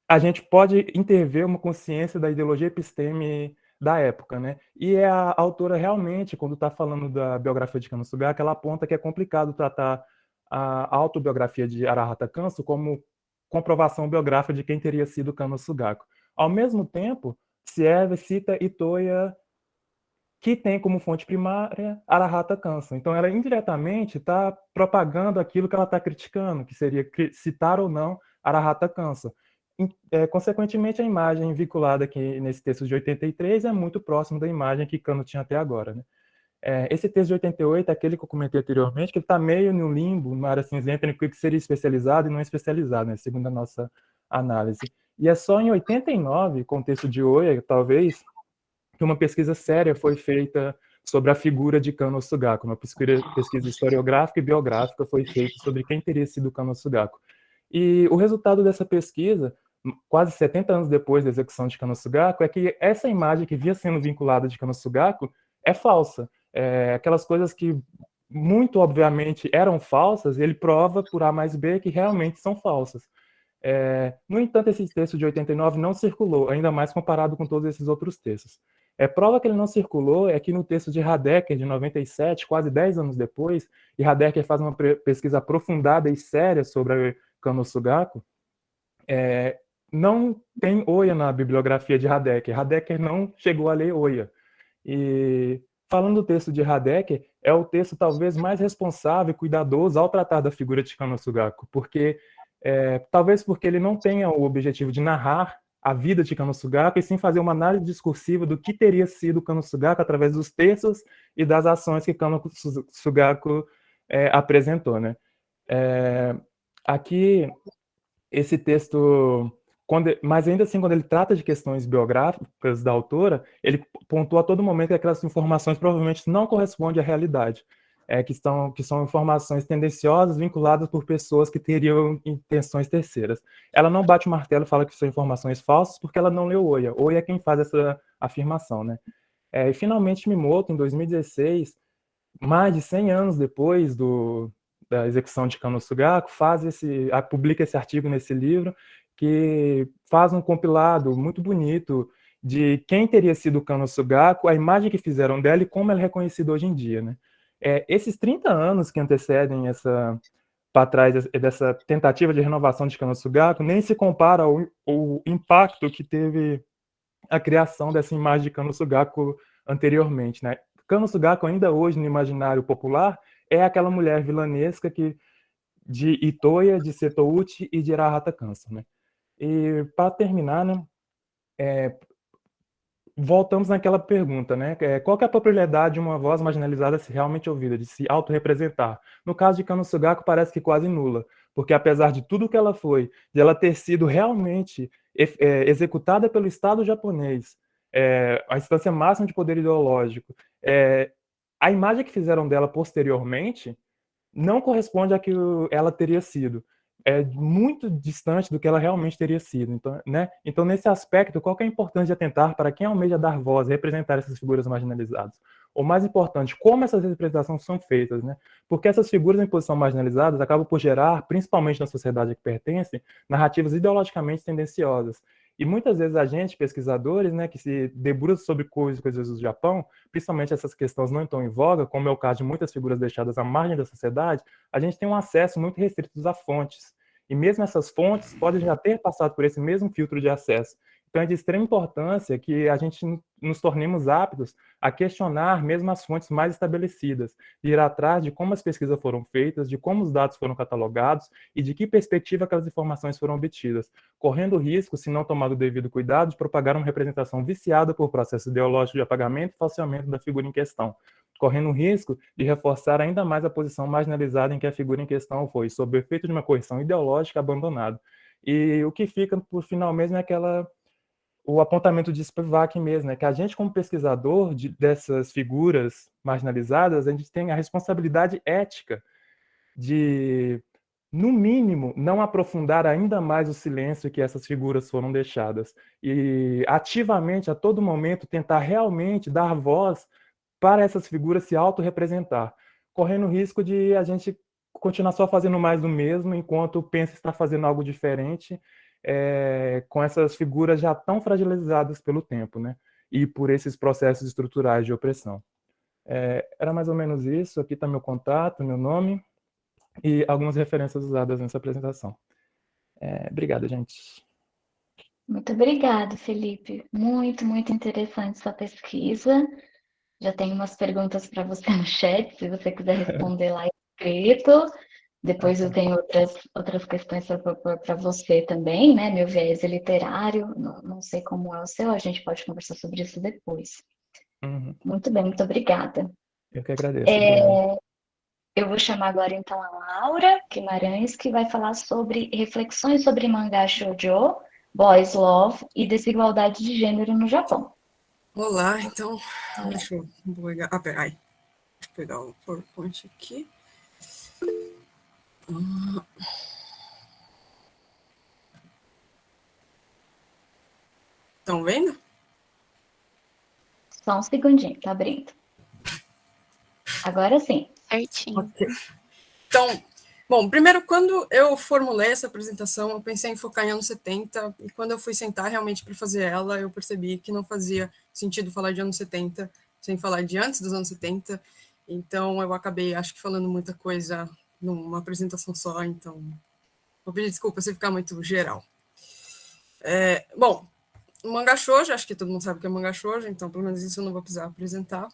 a gente pode interver uma consciência da ideologia episteme da época, né? E a autora realmente, quando está falando da biografia de Kano Sugaku, ela aponta que é complicado tratar a autobiografia de Arahata Kanso como comprovação biográfica de quem teria sido Kano Sugaku. Ao mesmo tempo, Sierre cita Itoya, que tem como fonte primária Arahata Kanso. Então, ela indiretamente está propagando aquilo que ela está criticando, que seria citar ou não Arahata Kanso. Consequentemente, a imagem vinculada aqui nesse texto de 83 é muito próxima da imagem que Kano tinha até agora. Né? Esse texto de 88 é aquele que eu comentei anteriormente, que está meio no limbo, numa área cinzenta, no que seria especializado e não especializado, né? Segundo a nossa análise. E é só em 89, com o texto de Oya, talvez, que uma pesquisa séria foi feita sobre a figura de Kano Sugaku. Uma pesquisa historiográfica e biográfica foi feita sobre quem teria sido Kano Sugaku. E o resultado dessa pesquisa, quase 70 anos depois da execução de Kano Sugaku, é que essa imagem que via sendo vinculada de Kano Sugaku é falsa. Aquelas coisas que muito obviamente eram falsas, ele prova por A mais B que realmente são falsas. No entanto, esse texto de 89 não circulou, ainda mais comparado com todos esses outros textos. Prova que ele não circulou é que no texto de Hadecker, de 97, quase 10 anos depois, e Hadecker faz uma pesquisa aprofundada e séria sobre Kano Sugaku, não tem Oya na bibliografia de Hadecker. Hadecker não chegou a ler Oya. E falando do texto de Hadecker, é o texto talvez mais responsável e cuidadoso ao tratar da figura de Kano Sugaku, porque talvez porque ele não tenha o objetivo de narrar a vida de Kano Sugaku, e sim fazer uma análise discursiva do que teria sido Kano Sugaku através dos textos e das ações que Kano Sugaku apresentou, né? Aqui, esse texto, mas ainda assim, quando ele trata de questões biográficas da autora, ele pontua a todo momento que aquelas informações provavelmente não correspondem à realidade, que são informações tendenciosas vinculadas por pessoas que teriam intenções terceiras. Ela não bate o martelo e fala que são informações falsas porque ela não leu Oya. Oya é quem faz essa afirmação, né? E finalmente Mimoto, em 2016, mais de 100 anos depois da execução de Kano Sugaku, publica esse artigo nesse livro, que faz um compilado muito bonito de quem teria sido Kano Sugaku, a imagem que fizeram dela e como ela é reconhecida hoje em dia, né? Esses 30 anos que antecedem para trás dessa tentativa de renovação de Kano Sugaku nem se compara ao impacto que teve a criação dessa imagem de Kano Sugaku anteriormente, né? Kano Sugaku ainda hoje no imaginário popular é aquela mulher vilanesca de Itoya, de Setouchi e de Arahata Kansa, né? E para terminar, né, voltamos naquela pergunta, né? Qual que é a probabilidade de uma voz marginalizada ser realmente ouvida, de se autorrepresentar? No caso de Kano Sugaku, parece que quase nula, porque apesar de tudo que ela foi, de ela ter sido realmente executada pelo Estado japonês, a instância máxima de poder ideológico, a imagem que fizeram dela posteriormente não corresponde a que ela teria sido. É muito distante do que ela realmente teria sido. Então, né? Então, nesse aspecto, qual que é a importância de atentar para quem almeja dar voz, representar essas figuras marginalizadas? Ou mais importante, como essas representações são feitas, né? Porque essas figuras em posição marginalizadas acabam por gerar, principalmente na sociedade a que pertencem, narrativas ideologicamente tendenciosas. E muitas vezes a gente, pesquisadores, né, que se debruça sobre coisas do Japão, principalmente essas questões não estão em voga, como é o caso de muitas figuras deixadas à margem da sociedade, a gente tem um acesso muito restrito a fontes. E mesmo essas fontes podem já ter passado por esse mesmo filtro de acesso. Então é de extrema importância que a gente nos tornemos aptos a questionar mesmo as fontes mais estabelecidas, de ir atrás de como as pesquisas foram feitas, de como os dados foram catalogados e de que perspectiva aquelas informações foram obtidas, correndo o risco, se não tomado o devido cuidado, de propagar uma representação viciada por processo ideológico de apagamento e falseamento da figura em questão, correndo o risco de reforçar ainda mais a posição marginalizada em que a figura em questão foi, sob o efeito de uma correção ideológica, abandonada. E o que fica, por final mesmo, é o apontamento de Spivak mesmo, né? Que a gente, como pesquisador dessas figuras marginalizadas, a gente tem a responsabilidade ética de, no mínimo, não aprofundar ainda mais o silêncio que essas figuras foram deixadas e ativamente, a todo momento, tentar realmente dar voz para essas figuras se autorrepresentar, correndo o risco de a gente continuar só fazendo mais do mesmo, enquanto pensa estar fazendo algo diferente, com essas figuras já tão fragilizadas pelo tempo, né? E por esses processos estruturais de opressão. Era mais ou menos isso. Aqui está meu contato, meu nome e algumas referências usadas nessa apresentação. Obrigado, gente. Muito obrigada, Felipe. Muito, muito interessante sua pesquisa. Já tenho umas perguntas para você no chat, se você quiser responder lá escrito. Depois eu tenho outras questões para propor para você também, né? Meu viés é literário, não sei como é o seu, a gente pode conversar sobre isso depois. Uhum. Muito bem, muito obrigada. Eu que agradeço, obrigado. Eu vou chamar agora então a Laura Guimarães, que vai falar sobre reflexões sobre mangá shoujo, boys love e desigualdade de gênero no Japão. Olá, então, deixa eu pegar, deixa eu pegar o PowerPoint aqui. Estão vendo? Só um segundinho, tá abrindo. Agora sim. Certinho. Ok. Então, bom, primeiro, quando eu formulei essa apresentação, eu pensei em focar em anos 70, e quando eu fui sentar realmente para fazer ela, eu percebi que não fazia sentido falar de anos 70 sem falar de antes dos anos 70, então eu acabei, acho que, falando muita coisa numa apresentação só, então vou pedir desculpa se ficar muito geral. Bom, o mangá shoujo, acho que todo mundo sabe o que é mangá shoujo, então pelo menos isso eu não vou precisar apresentar.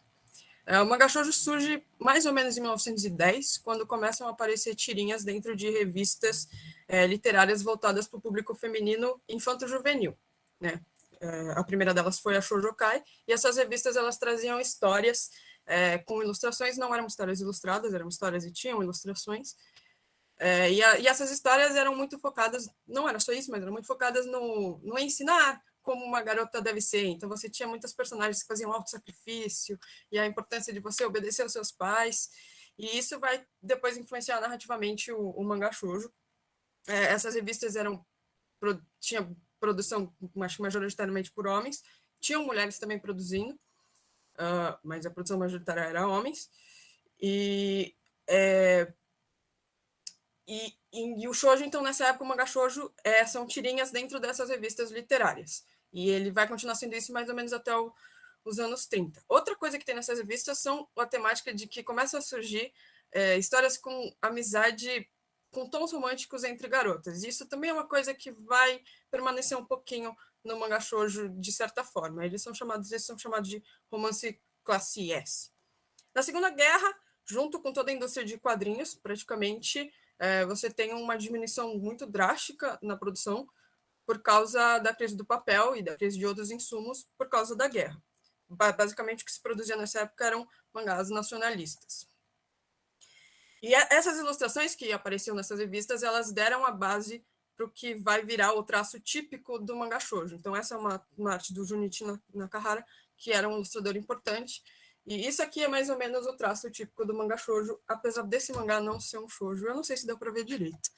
O mangá shoujo surge mais ou menos em 1910, quando começam a aparecer tirinhas dentro de revistas literárias voltadas para o público feminino infanto-juvenil. né? A primeira delas foi a Shoujokai, e essas revistas elas traziam histórias com ilustrações, não eram histórias ilustradas, eram histórias e tinham ilustrações, e essas histórias eram muito focadas, não era só isso, mas eram muito focadas no ensinar como uma garota deve ser. Então você tinha muitas personagens que faziam auto-sacrifício, e a importância de você obedecer aos seus pais, e isso vai depois influenciar narrativamente o mangá shoujo. Essas revistas tinham produção, acho que majoritariamente por homens, tinham mulheres também produzindo, mas a produção majoritária era homens, e o shoujo, então, nessa época, o mangá shoujo são tirinhas dentro dessas revistas literárias, e ele vai continuar sendo isso mais ou menos até os anos 30. Outra coisa que tem nessas revistas são a temática de que começam a surgir histórias com amizade, com tons românticos entre garotas. Isso também é uma coisa que vai permanecer um pouquinho no mangá shoujo, de certa forma. Eles são chamados de romance classe S. Na Segunda Guerra, junto com toda a indústria de quadrinhos, praticamente, você tem uma diminuição muito drástica na produção por causa da crise do papel e da crise de outros insumos por causa da guerra. Basicamente, o que se produzia nessa época eram mangás nacionalistas. E essas ilustrações que apareciam nessas revistas, elas deram a base para o que vai virar o traço típico do mangá shoujo. Então, essa é uma arte do Junichi Nakahara, que era um ilustrador importante. E isso aqui é mais ou menos o traço típico do mangá shoujo, apesar desse mangá não ser um shoujo. Eu não sei se deu para ver direito.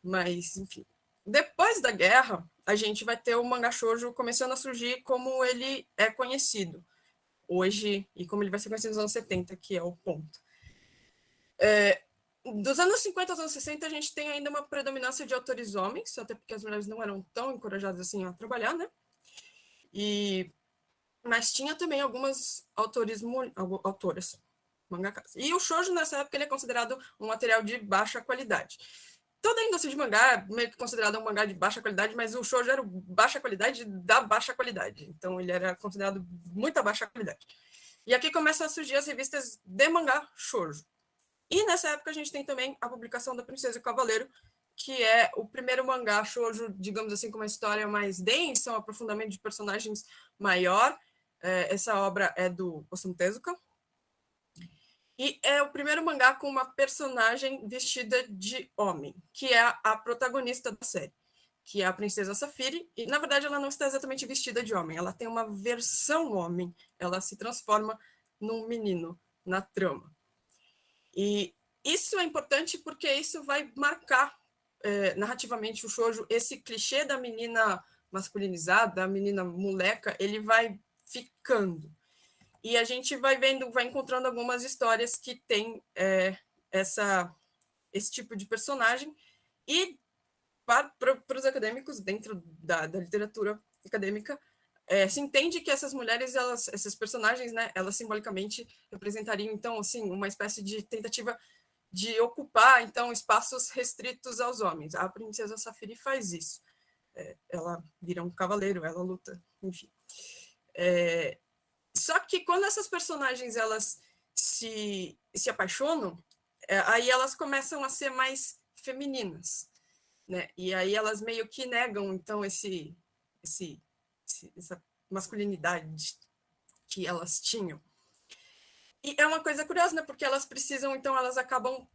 Mas, enfim. Depois da guerra, a gente vai ter o mangá shoujo começando a surgir como ele é conhecido hoje e como ele vai ser conhecido nos anos 70, que é o ponto. Dos anos 50 aos anos 60, a gente tem ainda uma predominância de autores homens, até porque as mulheres não eram tão encorajadas assim a trabalhar, né? Mas tinha também algumas autoras, mangakas. E o shoujo, nessa época, ele é considerado um material de baixa qualidade. Toda a indústria de mangá é meio que considerada um mangá de baixa qualidade, mas o shoujo era baixa qualidade da baixa qualidade. Então, ele era considerado muita baixa qualidade. E aqui começam a surgir as revistas de mangá shoujo. E nessa época a gente tem também a publicação da Princesa e o Cavaleiro, que é o primeiro mangá shoujo, digamos assim, com uma história mais densa, um aprofundamento de personagens maior. Essa obra é do Osamu Tezuka. E é o primeiro mangá com uma personagem vestida de homem, que é a protagonista da série, que é a Princesa Safiri. E, na verdade, ela não está exatamente vestida de homem, ela tem uma versão homem, ela se transforma num menino na trama. E isso é importante porque isso vai marcar narrativamente o shoujo, esse clichê da menina masculinizada, da menina moleca, ele vai ficando. E a gente vai encontrando algumas histórias que tem esse tipo de personagem, e para os acadêmicos, dentro da literatura acadêmica, se entende que essas mulheres, esses personagens, né, elas simbolicamente representariam, então, assim, uma espécie de tentativa de ocupar, então, espaços restritos aos homens. A Princesa Safiri faz isso. Ela vira um cavaleiro, ela luta, enfim. Só que quando essas personagens elas se apaixonam, aí elas começam a ser mais femininas, né? E aí elas meio que negam, então, essa masculinidade que elas tinham. E é uma coisa curiosa, né? Porque elas precisam, então, elas acabam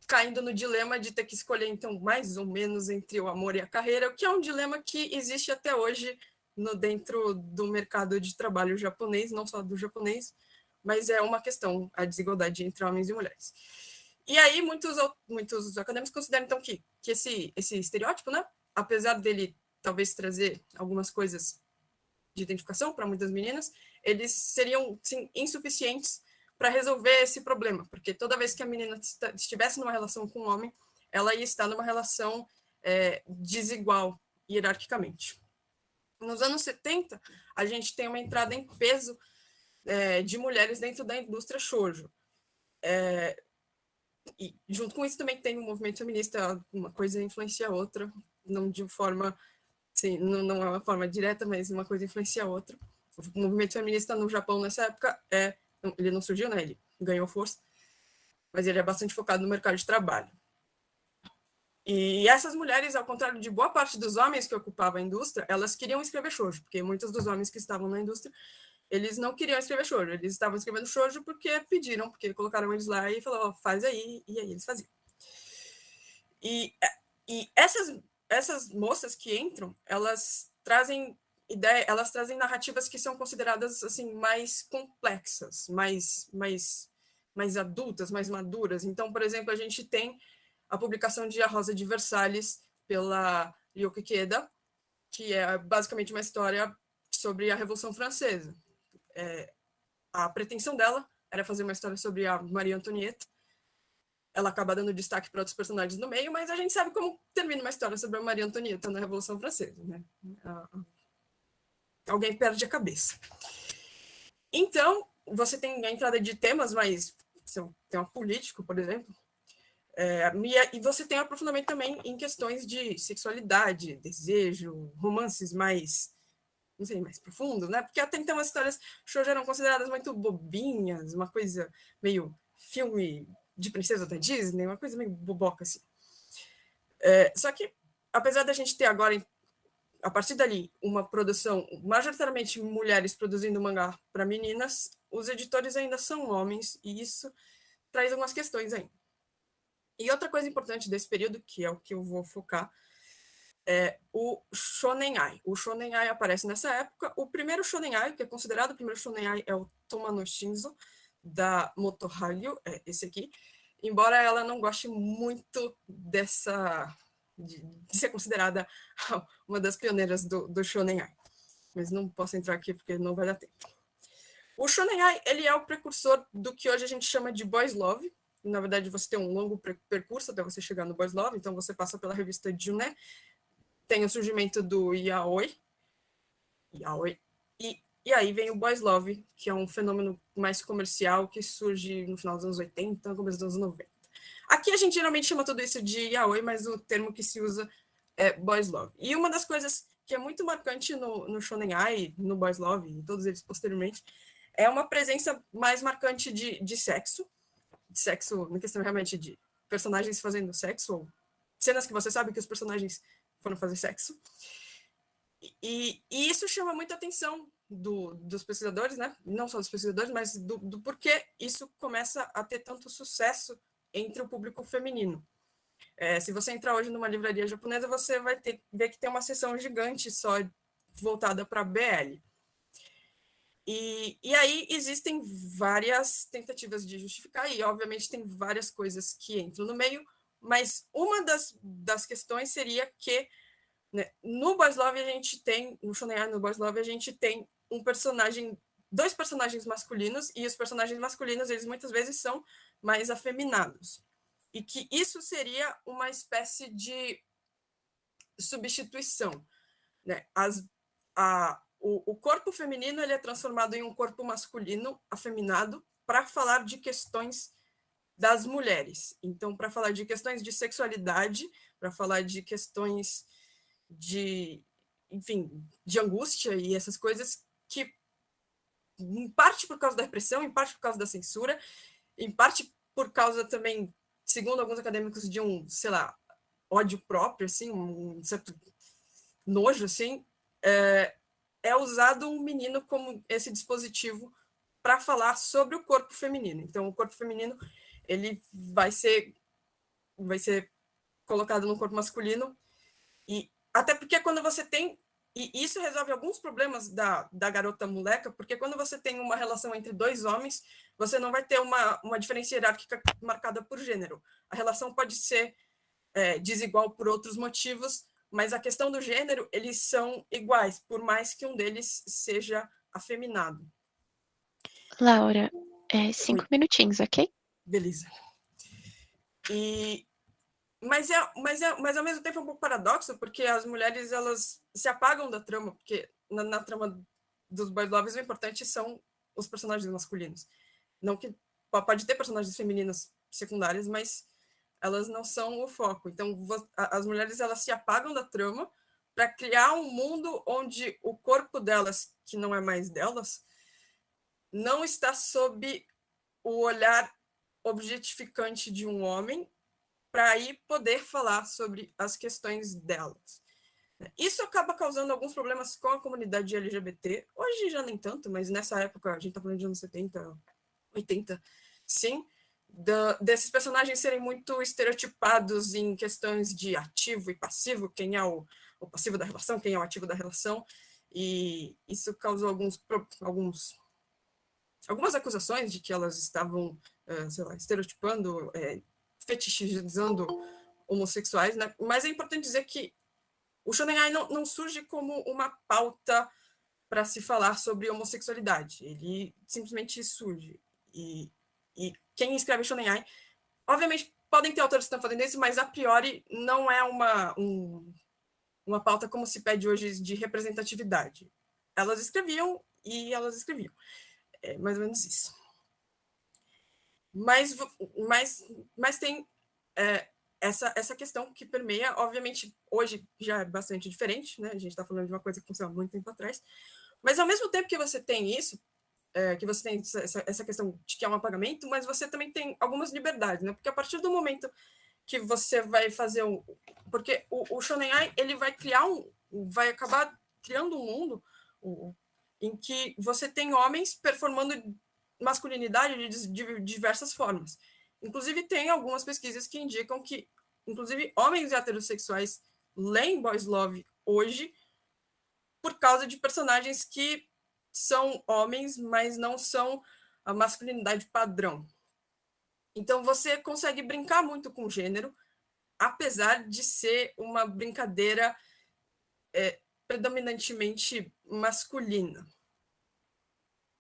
caindo no dilema de ter que escolher, então, mais ou menos entre o amor e a carreira, o que é um dilema que existe até hoje dentro do mercado de trabalho japonês, não só do japonês, mas é uma questão, a desigualdade entre homens e mulheres. E aí muitos acadêmicos consideram, então, que esse estereótipo, né, apesar dele talvez trazer algumas coisas de identificação para muitas meninas, eles seriam, sim, insuficientes para resolver esse problema, porque toda vez que a menina estivesse numa relação com um homem, ela ia estar numa relação desigual, hierarquicamente. Nos anos 70, a gente tem uma entrada em peso de mulheres dentro da indústria shoujo. E junto com isso também tem um movimento feminista, uma coisa influencia a outra, não de forma, assim, não é uma forma direta, mas uma coisa influencia a outra. O movimento feminista no Japão nessa época ele não surgiu, né? Ele ganhou força, mas ele é bastante focado no mercado de trabalho. E essas mulheres, ao contrário de boa parte dos homens que ocupavam a indústria, elas queriam escrever shoujo, porque muitos dos homens que estavam na indústria, eles não queriam escrever shoujo, eles estavam escrevendo shoujo porque pediram, porque colocaram eles lá e falaram, faz aí, e aí eles faziam. E essas moças que entram, elas trazem elas trazem narrativas que são consideradas assim mais complexas, mais adultas, mais maduras. Então, por exemplo, a gente tem a publicação de A Rosa de Versalhes pela Yoko Ikeda, que é basicamente uma história sobre a Revolução Francesa. A pretensão dela era fazer uma história sobre a Maria Antonieta. Ela acaba dando destaque para outros personagens no meio, mas a gente sabe como termina uma história sobre a Maria Antonieta na Revolução Francesa, né? Alguém perde a cabeça. Então, você tem a entrada de temas mais... tema político, por exemplo, e você tem aprofundamento também em questões de sexualidade, desejo, romances mais, não sei, mais profundos, né? Porque até então as histórias shoujo eram consideradas muito bobinhas, uma coisa meio filme de princesa da Disney, uma coisa meio boboca, assim. Só que, apesar da gente ter agora, a partir dali, uma produção majoritariamente mulheres produzindo mangá para meninas, os editores ainda são homens, e isso traz algumas questões ainda. E outra coisa importante desse período, que é o que eu vou focar, é o Shonen Ai. O Shonen Ai aparece nessa época. O primeiro Shonen Ai, que é considerado o primeiro Shonen Ai, é o Toma no Shinzo, da Moto Hagio, esse aqui. Embora ela não goste muito de ser considerada uma das pioneiras do Shonen Ai. Mas não posso entrar aqui porque não vai dar tempo. O Shonen Ai, ele é o precursor do que hoje a gente chama de Boys Love. Na verdade, você tem um longo percurso até você chegar no Boys Love, então você passa pela revista Juné, tem o surgimento do Yaoi, e aí vem o Boys Love, que é um fenômeno mais comercial que surge no final dos anos 80, no começo dos anos 90. Aqui a gente geralmente chama tudo isso de Yaoi, mas o termo que se usa é Boys Love. E uma das coisas que é muito marcante no Shonen Ai, no Boys Love e todos eles posteriormente, é uma presença mais marcante de sexo, na questão realmente de personagens fazendo sexo, ou cenas que você sabe que os personagens foram fazer sexo. E isso chama muita atenção dos pesquisadores, né? Não só dos pesquisadores, mas do porquê isso começa a ter tanto sucesso entre o público feminino. Se você entrar hoje numa livraria japonesa, você vai ver que tem uma seção gigante só voltada para BL. E aí existem várias tentativas de justificar, e obviamente tem várias coisas que entram no meio, mas uma das questões seria que, né, no Boys Love a gente tem, no Shonen Ai, no Boys Love a gente tem dois personagens masculinos, e os personagens masculinos, eles muitas vezes são mais afeminados. E que isso seria uma espécie de substituição, né? O corpo feminino ele é transformado em um corpo masculino afeminado para falar de questões das mulheres. Então, para falar de questões de sexualidade, para falar de questões enfim, de angústia e essas coisas que, em parte por causa da repressão, em parte por causa da censura, em parte por causa também, segundo alguns acadêmicos, de um, sei lá, ódio próprio, assim, um certo nojo, assim, é usado um menino como esse dispositivo para falar sobre o corpo feminino. Então, o corpo feminino ele vai ser colocado no corpo masculino, e até porque quando você tem... E isso resolve alguns problemas da garota moleca, porque quando você tem uma relação entre dois homens, você não vai ter uma diferença hierárquica marcada por gênero. A relação pode ser desigual por outros motivos, mas a questão do gênero, eles são iguais, por mais que um deles seja afeminado. Laura, 5 minutinhos, ok? Beleza. Mas ao mesmo tempo é um pouco paradoxo, porque as mulheres elas se apagam da trama, porque na trama dos Boys Love o importante são os personagens masculinos. Não que pode ter personagens femininas secundárias, mas elas não são o foco. Então, as mulheres elas se apagam da trama para criar um mundo onde o corpo delas, que não é mais delas, não está sob o olhar objetificante de um homem, para aí poder falar sobre as questões delas. Isso acaba causando alguns problemas com a comunidade LGBT. Hoje já nem tanto, mas nessa época, a gente está falando de anos 70, 80, sim, desses personagens serem muito estereotipados em questões de ativo e passivo, quem é o passivo da relação, quem é o ativo da relação, e isso causou algumas acusações de que elas estavam, sei lá, estereotipando, fetichizando homossexuais, né? Mas é importante dizer que o Shonen Ai não surge como uma pauta para se falar sobre homossexualidade. Ele simplesmente surge. E quem escreve Shonen Ai, obviamente, podem ter autores que estão fazendo isso, mas a priori não é uma pauta como se pede hoje de representatividade. Elas escreviam e elas escreviam. É mais ou menos isso. Mas tem essa questão que permeia, obviamente, hoje já é bastante diferente, né? A gente está falando de uma coisa que funcionava muito tempo atrás, mas ao mesmo tempo que você tem isso, que você tem essa questão de que é um apagamento, mas você também tem algumas liberdades, né? Porque a partir do momento que você vai fazer porque o Shonen Ai, ele vai acabar criando um mundo em que você tem homens performando masculinidade de diversas formas. Inclusive, tem algumas pesquisas que indicam que, inclusive, homens heterossexuais leem Boys Love hoje por causa de personagens que são homens, mas não são a masculinidade padrão. Então, você consegue brincar muito com o gênero, apesar de ser uma brincadeira predominantemente masculina.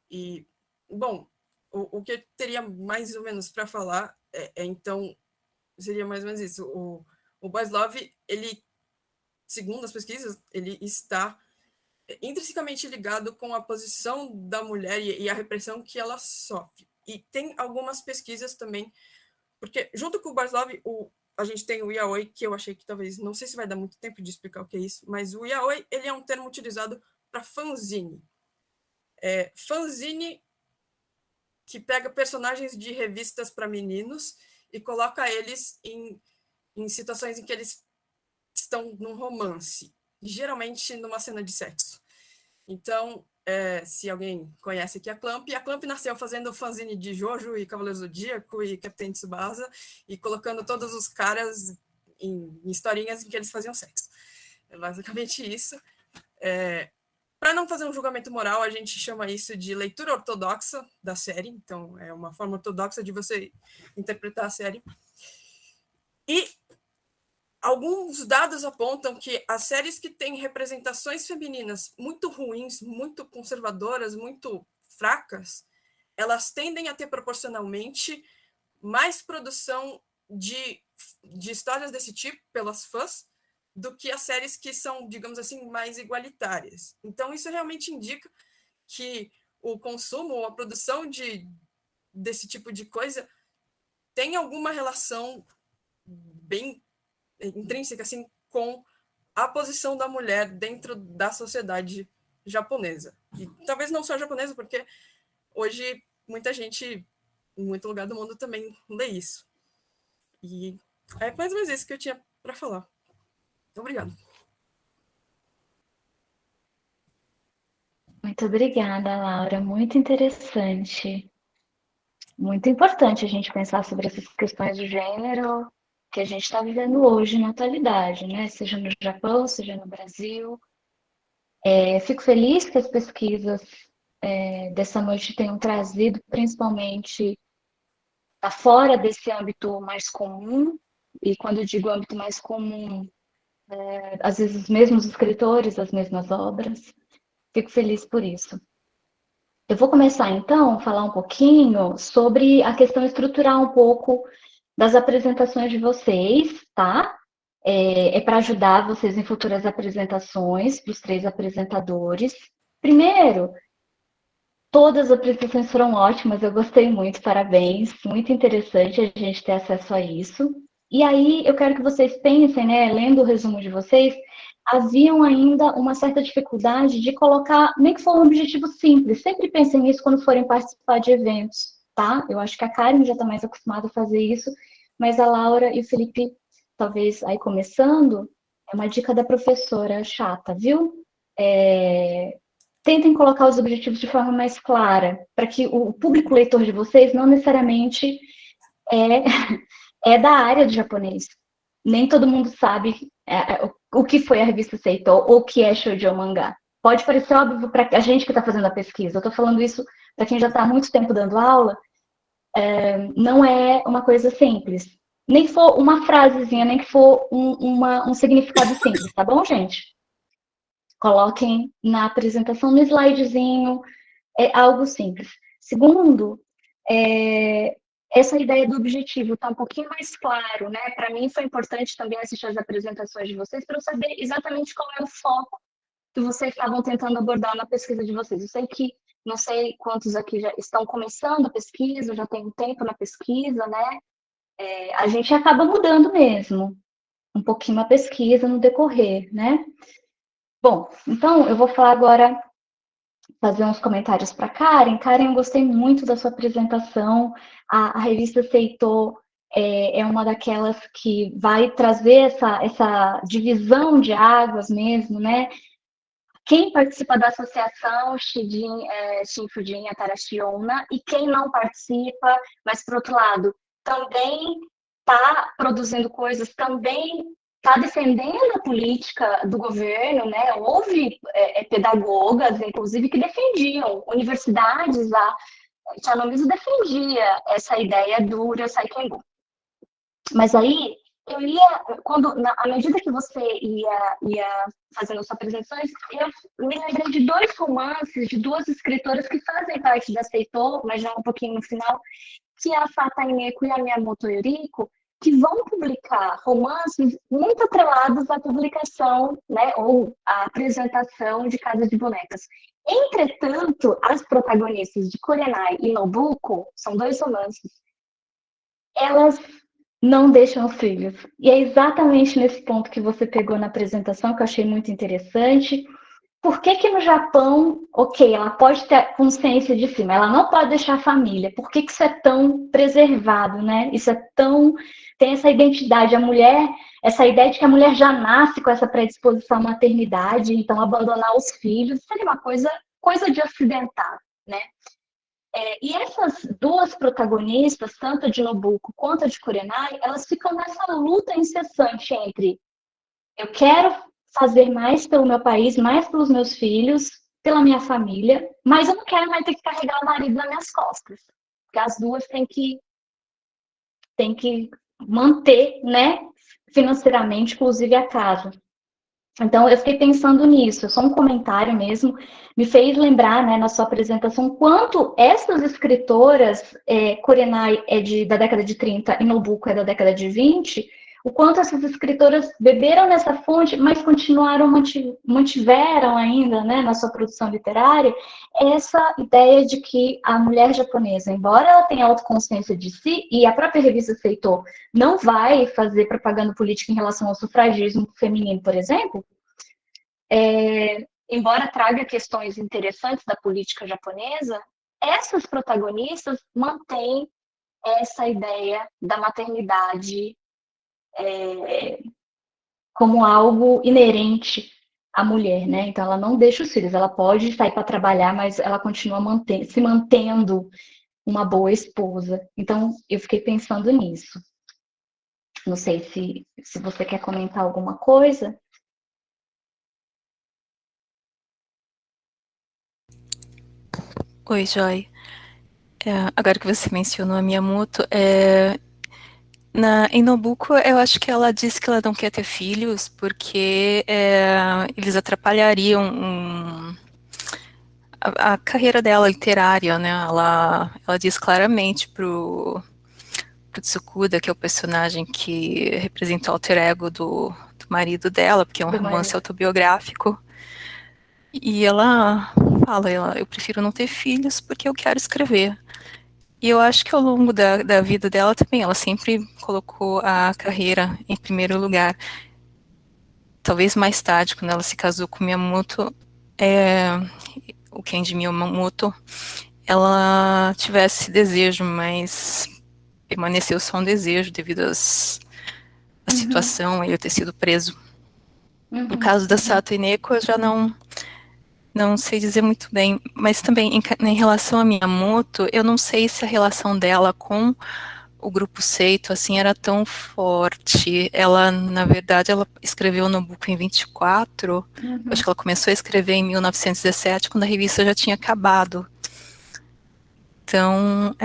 E, bom, o que eu teria mais ou menos para falar então, seria mais ou menos isso. O Boys Love, ele, segundo as pesquisas, ele está intrinsecamente ligado com a posição da mulher e a repressão que ela sofre. E tem algumas pesquisas também, porque junto com o Boys Love, a gente tem o yaoi, que eu achei que talvez, não sei se vai dar muito tempo de explicar o que é isso, mas o yaoi, ele é um termo utilizado para fanzine. Fanzine que pega personagens de revistas para meninos e coloca eles em situações em que eles estão num romance, geralmente numa cena de sexo. Então, se alguém conhece aqui a Clamp nasceu fazendo fanzine de Jojo e Cavaleiro Zodíaco e Capitão Tsubasa e colocando todos os caras em historinhas em que eles faziam sexo. É basicamente isso. Para não fazer um julgamento moral, a gente chama isso de leitura ortodoxa da série. Então, é uma forma ortodoxa de você interpretar a série. E alguns dados apontam que as séries que têm representações femininas muito ruins, muito conservadoras, muito fracas, elas tendem a ter proporcionalmente mais produção de histórias desse tipo pelas fãs do que as séries que são, digamos assim, mais igualitárias. Então, isso realmente indica que o consumo ou a produção desse tipo de coisa tem alguma relação bem intrínseca assim, com a posição da mulher dentro da sociedade japonesa. E talvez não só japonesa, porque hoje muita gente, em muito lugar do mundo, também lê isso. E é mais ou menos isso que eu tinha para falar. Obrigada. Muito obrigada, Laura. Muito interessante. Muito importante a gente pensar sobre essas questões do gênero que a gente está vivendo hoje na atualidade, né? Seja no Japão, seja no Brasil. Fico feliz que as pesquisas dessa noite tenham trazido, principalmente, fora desse âmbito mais comum, e quando eu digo âmbito mais comum, às vezes os mesmos escritores, as mesmas obras. Fico feliz por isso. Eu vou começar, então, a falar um pouquinho sobre a questão estrutural um pouco das apresentações de vocês, tá? Para ajudar vocês em futuras apresentações, para os 3 apresentadores. Primeiro, todas as apresentações foram ótimas, eu gostei muito, parabéns. Muito interessante a gente ter acesso a isso. E aí, eu quero que vocês pensem, né, lendo o resumo de vocês, haviam ainda uma certa dificuldade de colocar, nem que for um objetivo simples. Sempre pensem nisso quando forem participar de eventos, tá? Eu acho que a Karen já está mais acostumada a fazer isso, mas a Laura e o Felipe, talvez aí começando, é uma dica da professora chata, viu? Tentem colocar os objetivos de forma mais clara, para que o público leitor de vocês não necessariamente é da área de japonês. Nem todo mundo sabe o que foi a revista Seito ou o que é Shoujo Mangá. Pode parecer óbvio para a gente que está fazendo a pesquisa. Eu estou falando isso para quem já está há muito tempo dando aula. Não é uma coisa simples. Nem que for uma frasezinha, nem que for um significado simples, tá bom, gente? Coloquem na apresentação, no slidezinho, algo simples. Segundo, essa ideia do objetivo está um pouquinho mais claro, né? Para mim foi importante também assistir as apresentações de vocês para eu saber exatamente qual é o foco que vocês estavam tentando abordar na pesquisa de vocês. Eu sei que não sei quantos aqui já estão começando a pesquisa, já tem um tempo na pesquisa, né? A gente acaba mudando mesmo um pouquinho a pesquisa no decorrer, né? Bom, então eu vou falar agora, fazer uns comentários para Karen. Karen, eu gostei muito da sua apresentação. A revista Seito é uma daquelas que vai trazer essa divisão de águas mesmo, né? Quem participa da associação Shinfujin Atarashi Onna e quem não participa, mas, por outro lado, também está produzindo coisas, também está defendendo a política do governo, né? Houve pedagogas, inclusive, que defendiam, universidades, a Chanomizu defendia essa ideia do Ryosai Kengo. Mas aí, eu ia, à medida que você ia fazendo suas apresentações, eu me lembrei de dois romances de duas escritoras que fazem parte da Seito, mas já um pouquinho no final, que é a Fata Ineko e a Miyamoto Yoriko, que vão publicar romances muito atrelados à publicação, né, ou à apresentação de Casa de Bonecas. Entretanto, as protagonistas de Kurenai e Nobuko, são dois romances, elas não deixam os filhos. E é exatamente nesse ponto que você pegou na apresentação, que eu achei muito interessante. Por que no Japão, ok, ela pode ter consciência de si, mas ela não pode deixar a família? Por que isso é tão preservado, né? Isso é tão... Tem essa identidade, a mulher, essa ideia de que a mulher já nasce com essa predisposição à maternidade, então abandonar os filhos, seria uma coisa de ocidental, né? E essas duas protagonistas, tanto a de Nobuko quanto a de Kurenai, elas ficam nessa luta incessante entre eu quero fazer mais pelo meu país, mais pelos meus filhos, pela minha família, mas eu não quero mais ter que carregar o marido nas minhas costas. Porque as duas têm que manter, né, financeiramente, inclusive a casa. Então, eu fiquei pensando nisso, só um comentário mesmo, me fez lembrar, né, na sua apresentação, quanto essas escritoras, Kurenai da década de 30 e Nobuko é da década de 20, o quanto essas escritoras beberam nessa fonte, mas mantiveram ainda, né, na sua produção literária, essa ideia de que a mulher japonesa, embora ela tenha autoconsciência de si, e a própria revista Seito não vai fazer propaganda política em relação ao sufragismo feminino, por exemplo, embora traga questões interessantes da política japonesa, essas protagonistas mantêm essa ideia da maternidade como algo inerente à mulher, né? Então ela não deixa os filhos, ela pode sair para trabalhar, mas ela continua se mantendo uma boa esposa. Então eu fiquei pensando nisso. Não sei se você quer comentar alguma coisa. Oi, Joy. Agora que você mencionou a Miyamoto, em Nobuko, eu acho que ela disse que ela não quer ter filhos porque eles atrapalhariam a carreira dela literária, né? Ela diz claramente pro Tsukuda, que é o personagem que representa o alter ego do marido dela, porque é um romance autobiográfico. E ela fala, eu prefiro não ter filhos porque eu quero escrever. E eu acho que ao longo da vida dela também, ela sempre colocou a carreira em primeiro lugar. Talvez mais tarde, quando ela se casou com Miyamoto, o Kenji Miyamoto, ela tivesse esse desejo mais permaneceu só um desejo devido à situação, ele ter sido preso. No caso da Sato Ineko, eu já não sei dizer muito bem, mas também em relação a Miyamoto, eu não sei se a relação dela com o grupo Seito, assim, era tão forte. Ela, na verdade, ela escreveu no Book em 24, acho que ela começou a escrever em 1917, quando a revista já tinha acabado. Então,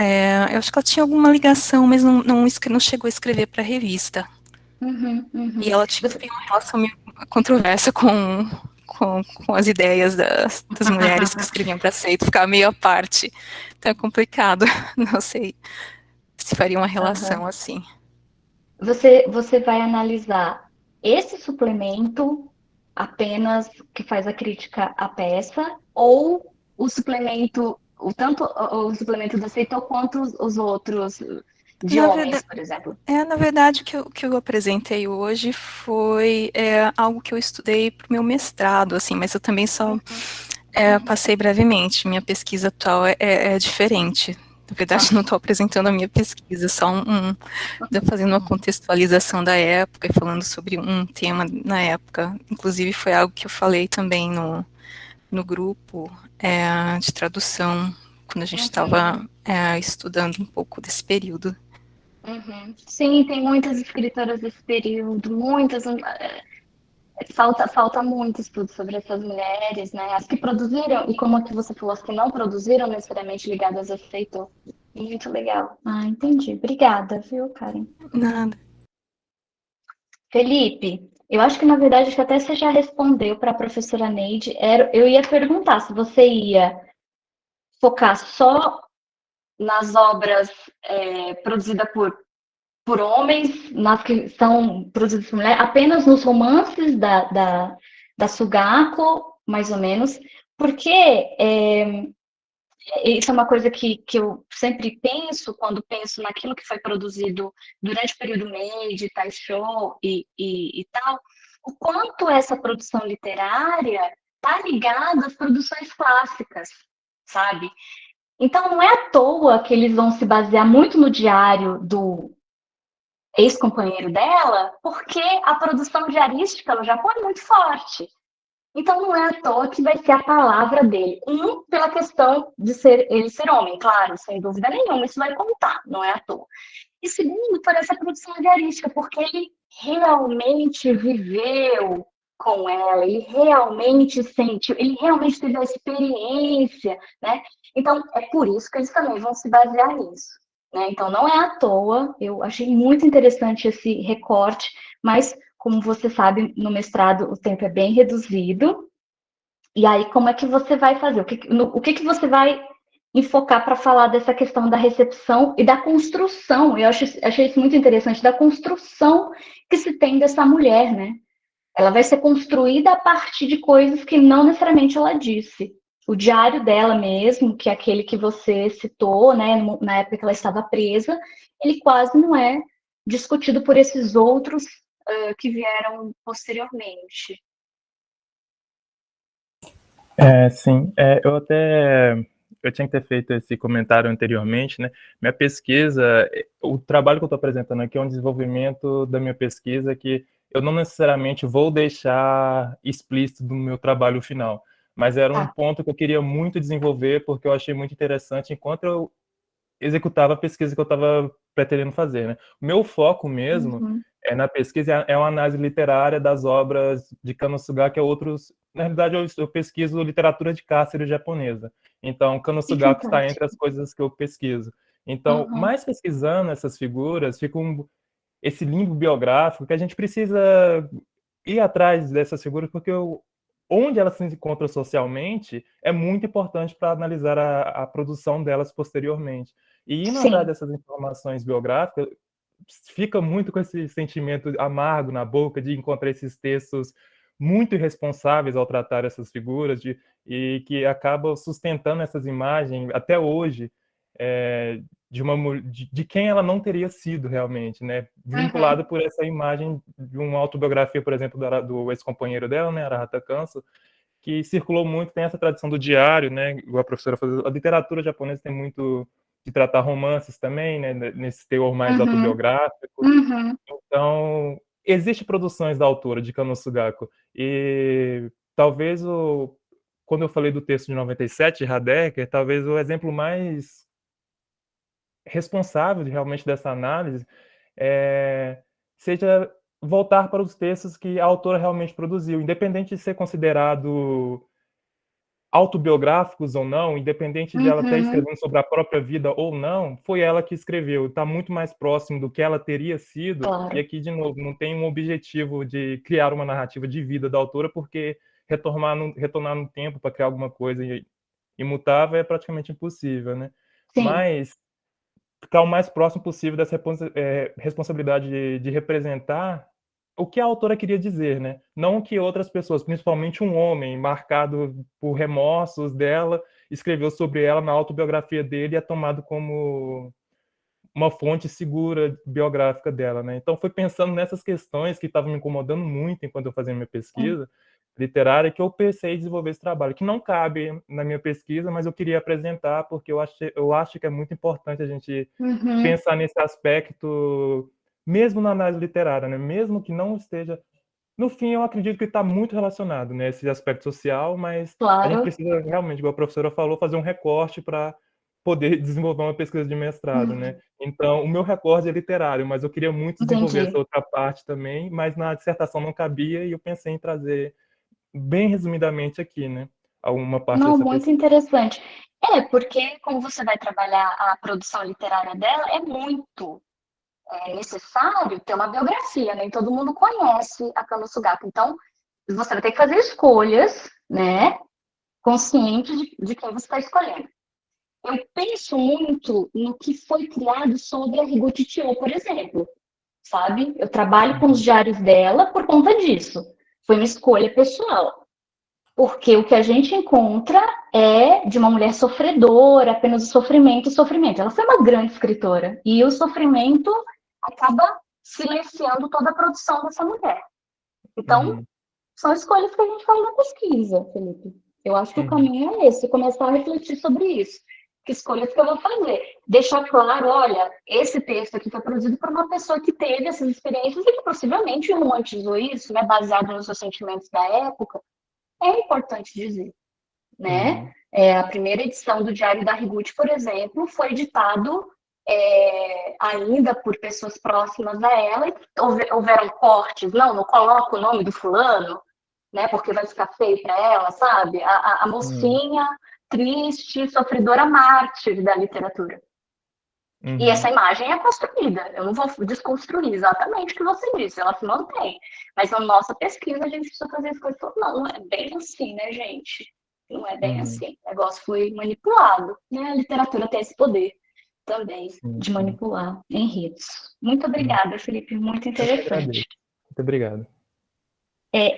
eu acho que ela tinha alguma ligação, mas não chegou a escrever para a revista. E ela tinha uma relação meio controversa com as ideias das mulheres que escreviam para Seito, ficava meio à parte. Então é complicado, não sei se faria uma relação assim. Você vai analisar esse suplemento apenas que faz a crítica à peça, ou o suplemento, tanto o suplemento da Seito quanto os outros de Na homens, verdade, por exemplo? na verdade, o que eu apresentei hoje foi algo que eu estudei para o meu mestrado, assim, mas eu também só passei brevemente. Minha pesquisa atual é diferente. Na verdade, não estou apresentando a minha pesquisa, só fazendo uma contextualização da época e falando sobre um tema na época. Inclusive, foi algo que eu falei também no grupo de tradução, quando a gente estava estudando um pouco desse período. Sim, tem muitas escritoras desse período, muitas. Falta muito estudo sobre essas mulheres, né? As que produziram, e como aqui você falou, as que não produziram necessariamente ligadas a Seito. Muito legal. Ah, entendi. Obrigada, viu, Karen? Nada. Felipe, eu acho que na verdade acho que até você já respondeu para a professora Neide. Eu ia perguntar se você ia focar só nas obras produzidas por homens, nas que são produzidas por mulheres, apenas nos romances da Sugako, mais ou menos, porque isso é uma coisa que eu sempre penso quando penso naquilo que foi produzido durante o período Meiji, Taisho e tal, o quanto essa produção literária está ligada às produções clássicas, sabe? Então, não é à toa que eles vão se basear muito no diário do ex-companheiro dela, porque a produção diarística no Japão é muito forte. Então, não é à toa que vai ser a palavra dele. Pela questão de ele ser homem, claro, sem dúvida nenhuma, isso vai contar, não é à toa. E segundo, por essa produção diarística, porque ele realmente viveu com ela, ele realmente sentiu, ele realmente teve a experiência, né? Então, é por isso que eles também vão se basear nisso. Né? Então, não é à toa, eu achei muito interessante esse recorte, mas, como você sabe, no mestrado o tempo é bem reduzido, e aí como é que você vai fazer? O que você vai enfocar para falar dessa questão da recepção e da construção? Eu achei isso muito interessante, da construção que se tem dessa mulher, né? Ela vai ser construída a partir de coisas que não necessariamente ela disse. O diário dela mesmo, que é aquele que você citou, né, na época que ela estava presa, ele quase não é discutido por esses outros que vieram posteriormente. Sim. Eu tinha que ter feito esse comentário anteriormente, né? Minha pesquisa, o trabalho que eu estou apresentando aqui é um desenvolvimento da minha pesquisa que eu não necessariamente vou deixar explícito no meu trabalho final, mas era um ponto que eu queria muito desenvolver porque eu achei muito interessante enquanto eu executava a pesquisa que eu estava pretendendo fazer, né? O meu foco mesmo na pesquisa é uma análise literária das obras de Kanosuga, que é outros... Na realidade, eu pesquiso literatura de cárcere japonesa. Então, Kanosuga está entre as coisas que eu pesquiso. Então, mais pesquisando essas figuras, fica esse limbo biográfico que a gente precisa ir atrás dessas figuras, porque onde elas se encontram socialmente é muito importante para analisar a produção delas posteriormente. E indo atrás dessas informações biográficas, fica muito com esse sentimento amargo na boca de encontrar esses textos muito irresponsáveis ao tratar essas figuras e que acabam sustentando essas imagens até hoje de quem ela não teria sido realmente, né? Vinculada por essa imagem de uma autobiografia, por exemplo, do ex-companheiro dela, né, Arahata Kanso, que circulou muito, tem essa tradição do diário, né? Igual a professora falou, a literatura japonesa tem muito de tratar romances também, né, nesse teor mais Uhum. autobiográfico. Uhum. Então, existe produções da autora de Kano Sugaku, e talvez quando eu falei do texto de 97, de Hadeker, talvez o exemplo mais responsável realmente dessa análise seja voltar para os textos que a autora realmente produziu, independente de ser considerado autobiográficos ou não, independente de ela estar Uhum. escrevendo sobre a própria vida ou não, foi ela que escreveu, está muito mais próximo do que ela teria sido, Claro. e aqui, de novo, não tem um objetivo de criar uma narrativa de vida da autora, porque retornar no tempo para criar alguma coisa imutável é praticamente impossível, né? Sim. Mas ficar o mais próximo possível dessa responsabilidade de representar o que a autora queria dizer, né? Não o que outras pessoas, principalmente um homem marcado por remorsos dela, escreveu sobre ela na autobiografia dele e é tomado como uma fonte segura biográfica dela, né? Então foi pensando nessas questões que estavam me incomodando muito enquanto eu fazia minha pesquisa literária que eu pensei em desenvolver esse trabalho, que não cabe na minha pesquisa, mas eu queria apresentar porque eu acho que é muito importante a gente Uhum. pensar nesse aspecto, mesmo na análise literária, né? Mesmo que não esteja... No fim, eu acredito que está muito relacionado, né? Esse aspecto social, mas a gente Claro. precisa realmente, igual a professora falou, fazer um recorte para poder desenvolver uma pesquisa de mestrado, né? Então, o meu recorte é literário, mas eu queria muito desenvolver essa Entendi. outra parte também, mas na dissertação não cabia e eu pensei em trazer, bem resumidamente aqui, né? Alguma parte Não, dessa muito pesquisa. interessante. Porque como você vai trabalhar a produção literária dela, é muito necessário ter uma biografia, nem todo mundo conhece a Kano Sugaku. Então, você vai ter que fazer escolhas, né, consciente de quem você está escolhendo. Eu penso muito no que foi criado sobre a Higuchi Chiyo, por exemplo, sabe? Eu trabalho com os diários dela por conta disso. Foi uma escolha pessoal. Porque o que a gente encontra é de uma mulher sofredora, apenas o sofrimento e sofrimento. Ela foi uma grande escritora. E o sofrimento acaba silenciando toda a produção dessa mulher. Então, são escolhas que a gente faz na pesquisa, Felipe. Eu acho que o caminho é esse, começar a refletir sobre isso. Que escolhas que eu vou fazer? Deixar claro, olha, esse texto aqui foi produzido por uma pessoa que teve essas experiências e que possivelmente romantizou isso, né, baseado nos seus sentimentos da época. É importante dizer, né? A primeira edição do Diário da Higuchi, por exemplo, foi editado ainda por pessoas próximas a ela, e houveram cortes, não coloca o nome do fulano, né? Porque vai ficar feio para ela, sabe? A mocinha triste, sofredora mártir da literatura. E essa imagem é construída. Eu não vou desconstruir exatamente o que você disse, ela se mantém. Mas na nossa pesquisa a gente precisa fazer as coisas. Não é bem assim, né, gente? Não é bem assim. O negócio foi manipulado, né? A literatura tem esse poder também de manipular enredos. Muito obrigada, Felipe. Muito Eu que agradeço. interessante. Muito obrigado.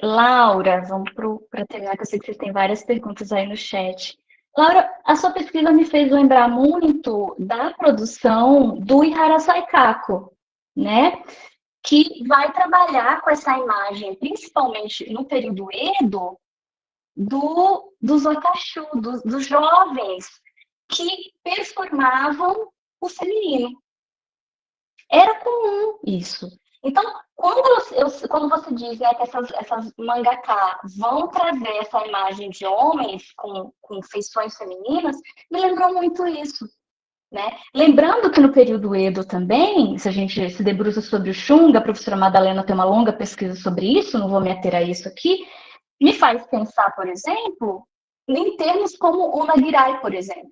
Laura, vamos para terminar, que eu sei que vocês têm várias perguntas aí no chat. Laura, a sua pesquisa me fez lembrar muito da produção do Ihara Saikaku, né? Que vai trabalhar com essa imagem, principalmente no período Edo, dos wakashu, dos jovens que performavam o feminino. Era comum isso. Então, quando você diz, né, que essas mangaka vão trazer essa imagem de homens com feições femininas, me lembrou muito isso. Né? Lembrando que no período Edo também, se a gente se debruça sobre o Shunga, a professora Madalena tem uma longa pesquisa sobre isso, não vou me ater a isso aqui, me faz pensar, por exemplo, em termos como o Nagirai, por exemplo,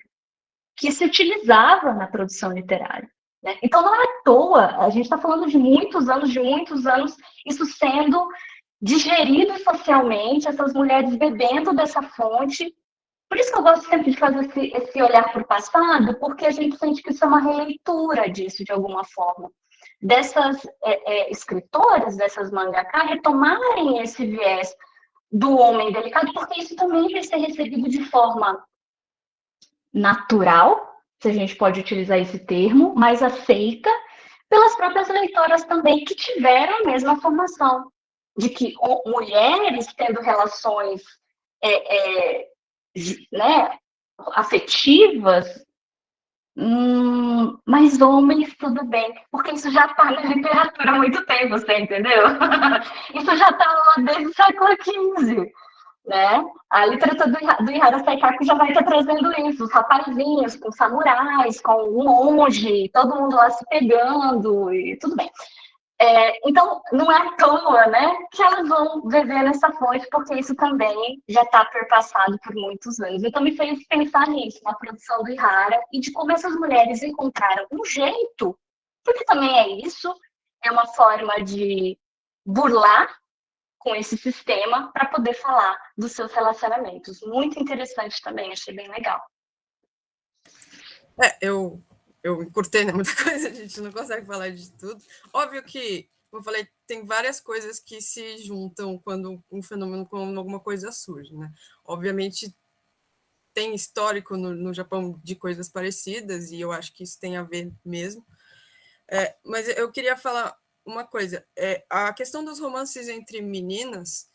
que se utilizava na produção literária. Né? Então, não é à toa, a gente está falando de muitos anos, isso sendo digerido socialmente, essas mulheres bebendo dessa fonte. Por isso que eu gosto sempre de fazer esse olhar para o passado, porque a gente sente que isso é uma releitura disso, de alguma forma. Dessas escritoras, dessas mangaka, retomarem esse viés do homem delicado, porque isso também vai ser recebido de forma natural, se a gente pode utilizar esse termo, mas aceita pelas próprias leitoras também que tiveram a mesma formação, de que mulheres tendo relações né, afetivas mas homens, tudo bem, porque isso já está na literatura há muito tempo, você entendeu? Isso já está lá desde o século XV, né? A literatura do Ihara Saikaku já vai estar trazendo isso, os rapazinhos com samurais, com um monge, todo mundo lá se pegando e tudo bem. Então, não é à toa, né, que elas vão viver nessa fonte, porque isso também já está perpassado por muitos anos. Então, me fez pensar nisso, na produção do Ihara, e de como essas mulheres encontraram um jeito, porque também é isso, é uma forma de burlar com esse sistema para poder falar dos seus relacionamentos. Muito interessante também, achei bem legal. Eu encurtei, né, muita coisa, a gente não consegue falar de tudo. Óbvio que, como eu falei, tem várias coisas que se juntam quando um fenômeno como alguma coisa surge, né? Obviamente, tem histórico no Japão de coisas parecidas, e eu acho que isso tem a ver mesmo. Mas eu queria falar uma coisa. A questão dos romances entre meninas,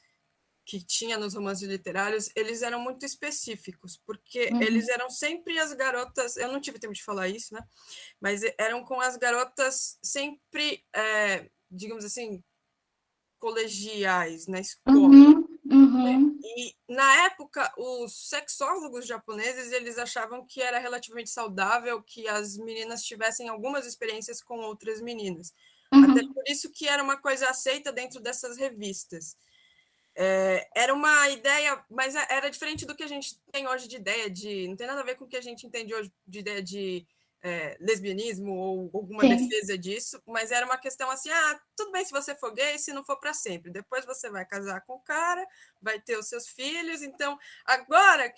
que tinha nos romances literários, eles eram muito específicos, porque eles eram sempre as garotas, eu não tive tempo de falar isso, né? Mas eram com as garotas sempre, digamos assim, colegiais, na escola. E, na época, os sexólogos japoneses, eles achavam que era relativamente saudável que as meninas tivessem algumas experiências com outras meninas. Até por isso que era uma coisa aceita dentro dessas revistas. Era uma ideia, mas era diferente do que a gente tem hoje de ideia de... Não tem nada a ver com o que a gente entende hoje de ideia de lesbianismo ou alguma defesa disso, mas era uma questão assim, tudo bem se você for gay, se não for para sempre. Depois você vai casar com o cara, vai ter os seus filhos, então agora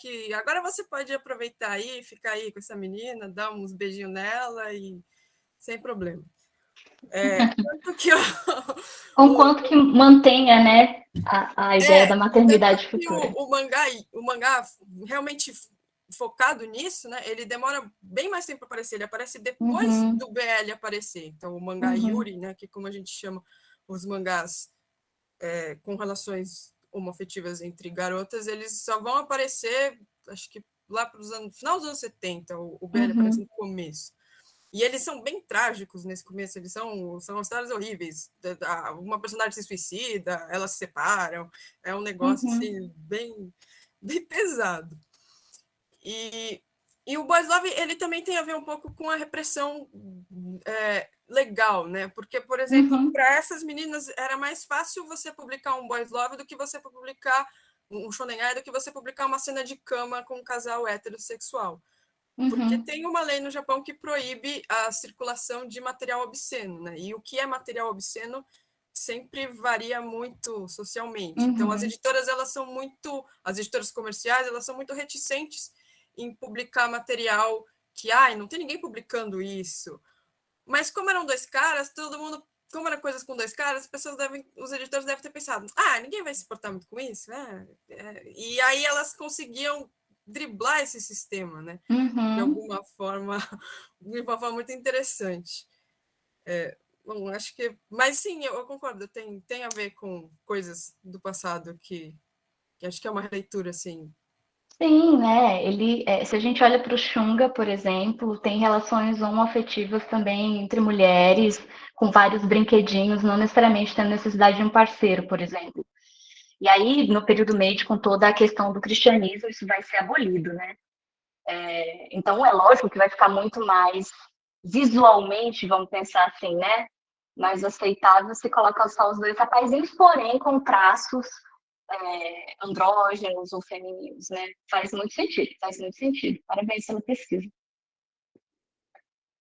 você pode aproveitar aí, ficar aí com essa menina, dar uns beijinhos nela e sem problema. Conquanto que mantenha, né, a ideia da maternidade futura. O mangá realmente focado nisso, né? Ele demora bem mais tempo para aparecer. Ele aparece depois do BL aparecer. Então, o mangá Yuri, né, que como a gente chama os mangás com relações homoafetivas entre garotas, eles só vão aparecer, acho que lá para os final dos anos 70, o BL aparece no começo. E eles são bem trágicos nesse começo, eles são histórias horríveis. Uma personagem se suicida, elas se separam, é um negócio assim, bem, bem pesado. E o Boys Love, ele também tem a ver um pouco com a repressão legal, né? Porque, por exemplo, para essas meninas era mais fácil você publicar um Boys Love do que você publicar um Shonen Ai, do que você publicar uma cena de cama com um casal heterossexual. Porque tem uma lei no Japão que proíbe a circulação de material obsceno, né? E o que é material obsceno sempre varia muito socialmente. Então, as editoras, as editoras comerciais, elas são muito reticentes em publicar material que, não tem ninguém publicando isso. Mas como eram dois caras, como eram coisas com dois caras, os editores devem ter pensado, ninguém vai se importar muito com isso, né? E aí elas conseguiam driblar esse sistema, né? De uma forma muito interessante. Bom, acho que... Mas sim, eu concordo, tem a ver com coisas do passado que acho que é uma leitura, assim... Sim, né? Se a gente olha para o Xunga, por exemplo, tem relações homoafetivas também entre mulheres, com vários brinquedinhos, não necessariamente tendo necessidade de um parceiro, por exemplo. E aí, no período médio, com toda a questão do cristianismo, isso vai ser abolido, né? Então, é lógico que vai ficar muito mais visualmente, vamos pensar assim, né? Mais aceitável se colocar só os dois rapazinhos, porém com traços andrógenos ou femininos, né? Faz muito sentido. Parabéns pela pesquisa.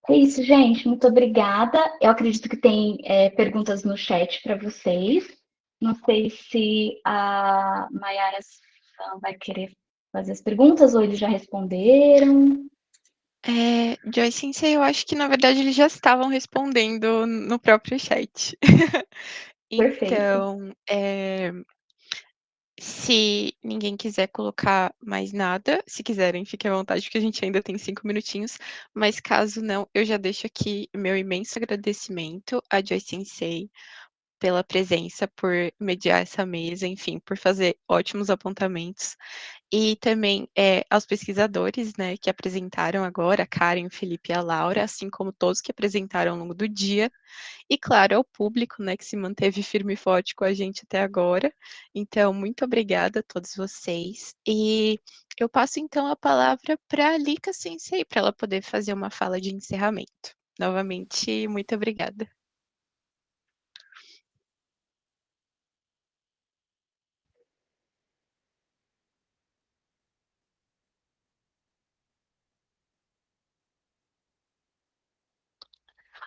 É isso, gente. Muito obrigada. Eu acredito que tem perguntas no chat para vocês. Não sei se a Mayara vai querer fazer as perguntas ou eles já responderam. Joy Sensei, eu acho que, na verdade, eles já estavam respondendo no próprio chat. Então, se ninguém quiser colocar mais nada, se quiserem, fiquem à vontade, porque a gente ainda tem 5 minutinhos, mas caso não, eu já deixo aqui meu imenso agradecimento a Joy Sensei pela presença, por mediar essa mesa, enfim, por fazer ótimos apontamentos. E também, aos pesquisadores, né, que apresentaram agora, a Karen, o Felipe e a Laura, assim como todos que apresentaram ao longo do dia. E claro, ao público, né, que se manteve firme e forte com a gente até agora. Então, muito obrigada a todos vocês. E eu passo então a palavra para a Lika Sensei, para ela poder fazer uma fala de encerramento. Novamente, muito obrigada.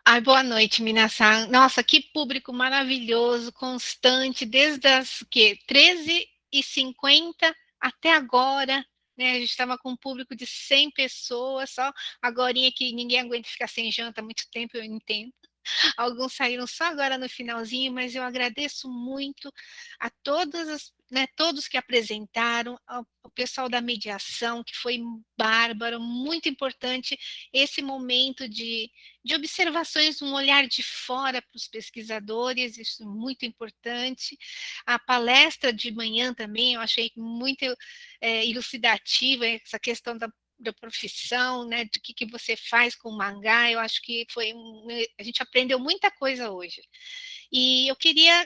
Ai, boa noite, Minasan. Nossa, que público maravilhoso, constante, desde as que 13h50 até agora, né? A gente estava com um público de 100 pessoas, só agorinha que ninguém aguenta ficar sem janta há muito tempo, eu entendo. Alguns saíram só agora no finalzinho, mas eu agradeço muito a todos que apresentaram, ao pessoal da mediação, que foi bárbaro, muito importante esse momento de observações, um olhar de fora para os pesquisadores, isso é muito importante. A palestra de manhã também, eu achei muito elucidativa, essa questão da profissão, né, do que você faz com o mangá, eu acho que a gente aprendeu muita coisa hoje. E eu queria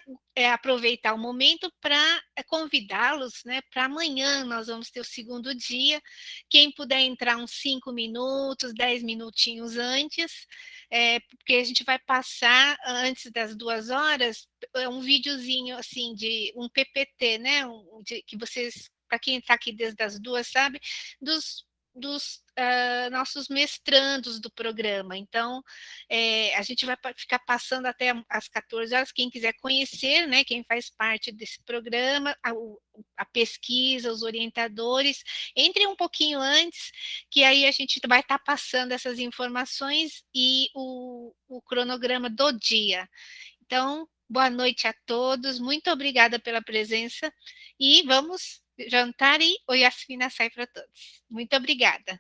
aproveitar o momento para convidá-los, né, para amanhã nós vamos ter o segundo dia, quem puder entrar uns 5 minutos, 10 minutinhos antes, porque a gente vai passar antes das 2 horas, um videozinho assim de um PPT, né, que vocês, para quem está aqui desde as 2, sabe, dos nossos mestrandos do programa. Então, a gente vai ficar passando até às 14 horas. Quem quiser conhecer, né, quem faz parte desse programa, a pesquisa, os orientadores, entre um pouquinho antes, que aí a gente vai estar passando essas informações e o cronograma do dia. Então, boa noite a todos, muito obrigada pela presença e vamos jantar e o Yasmina sai para todos. Muito obrigada.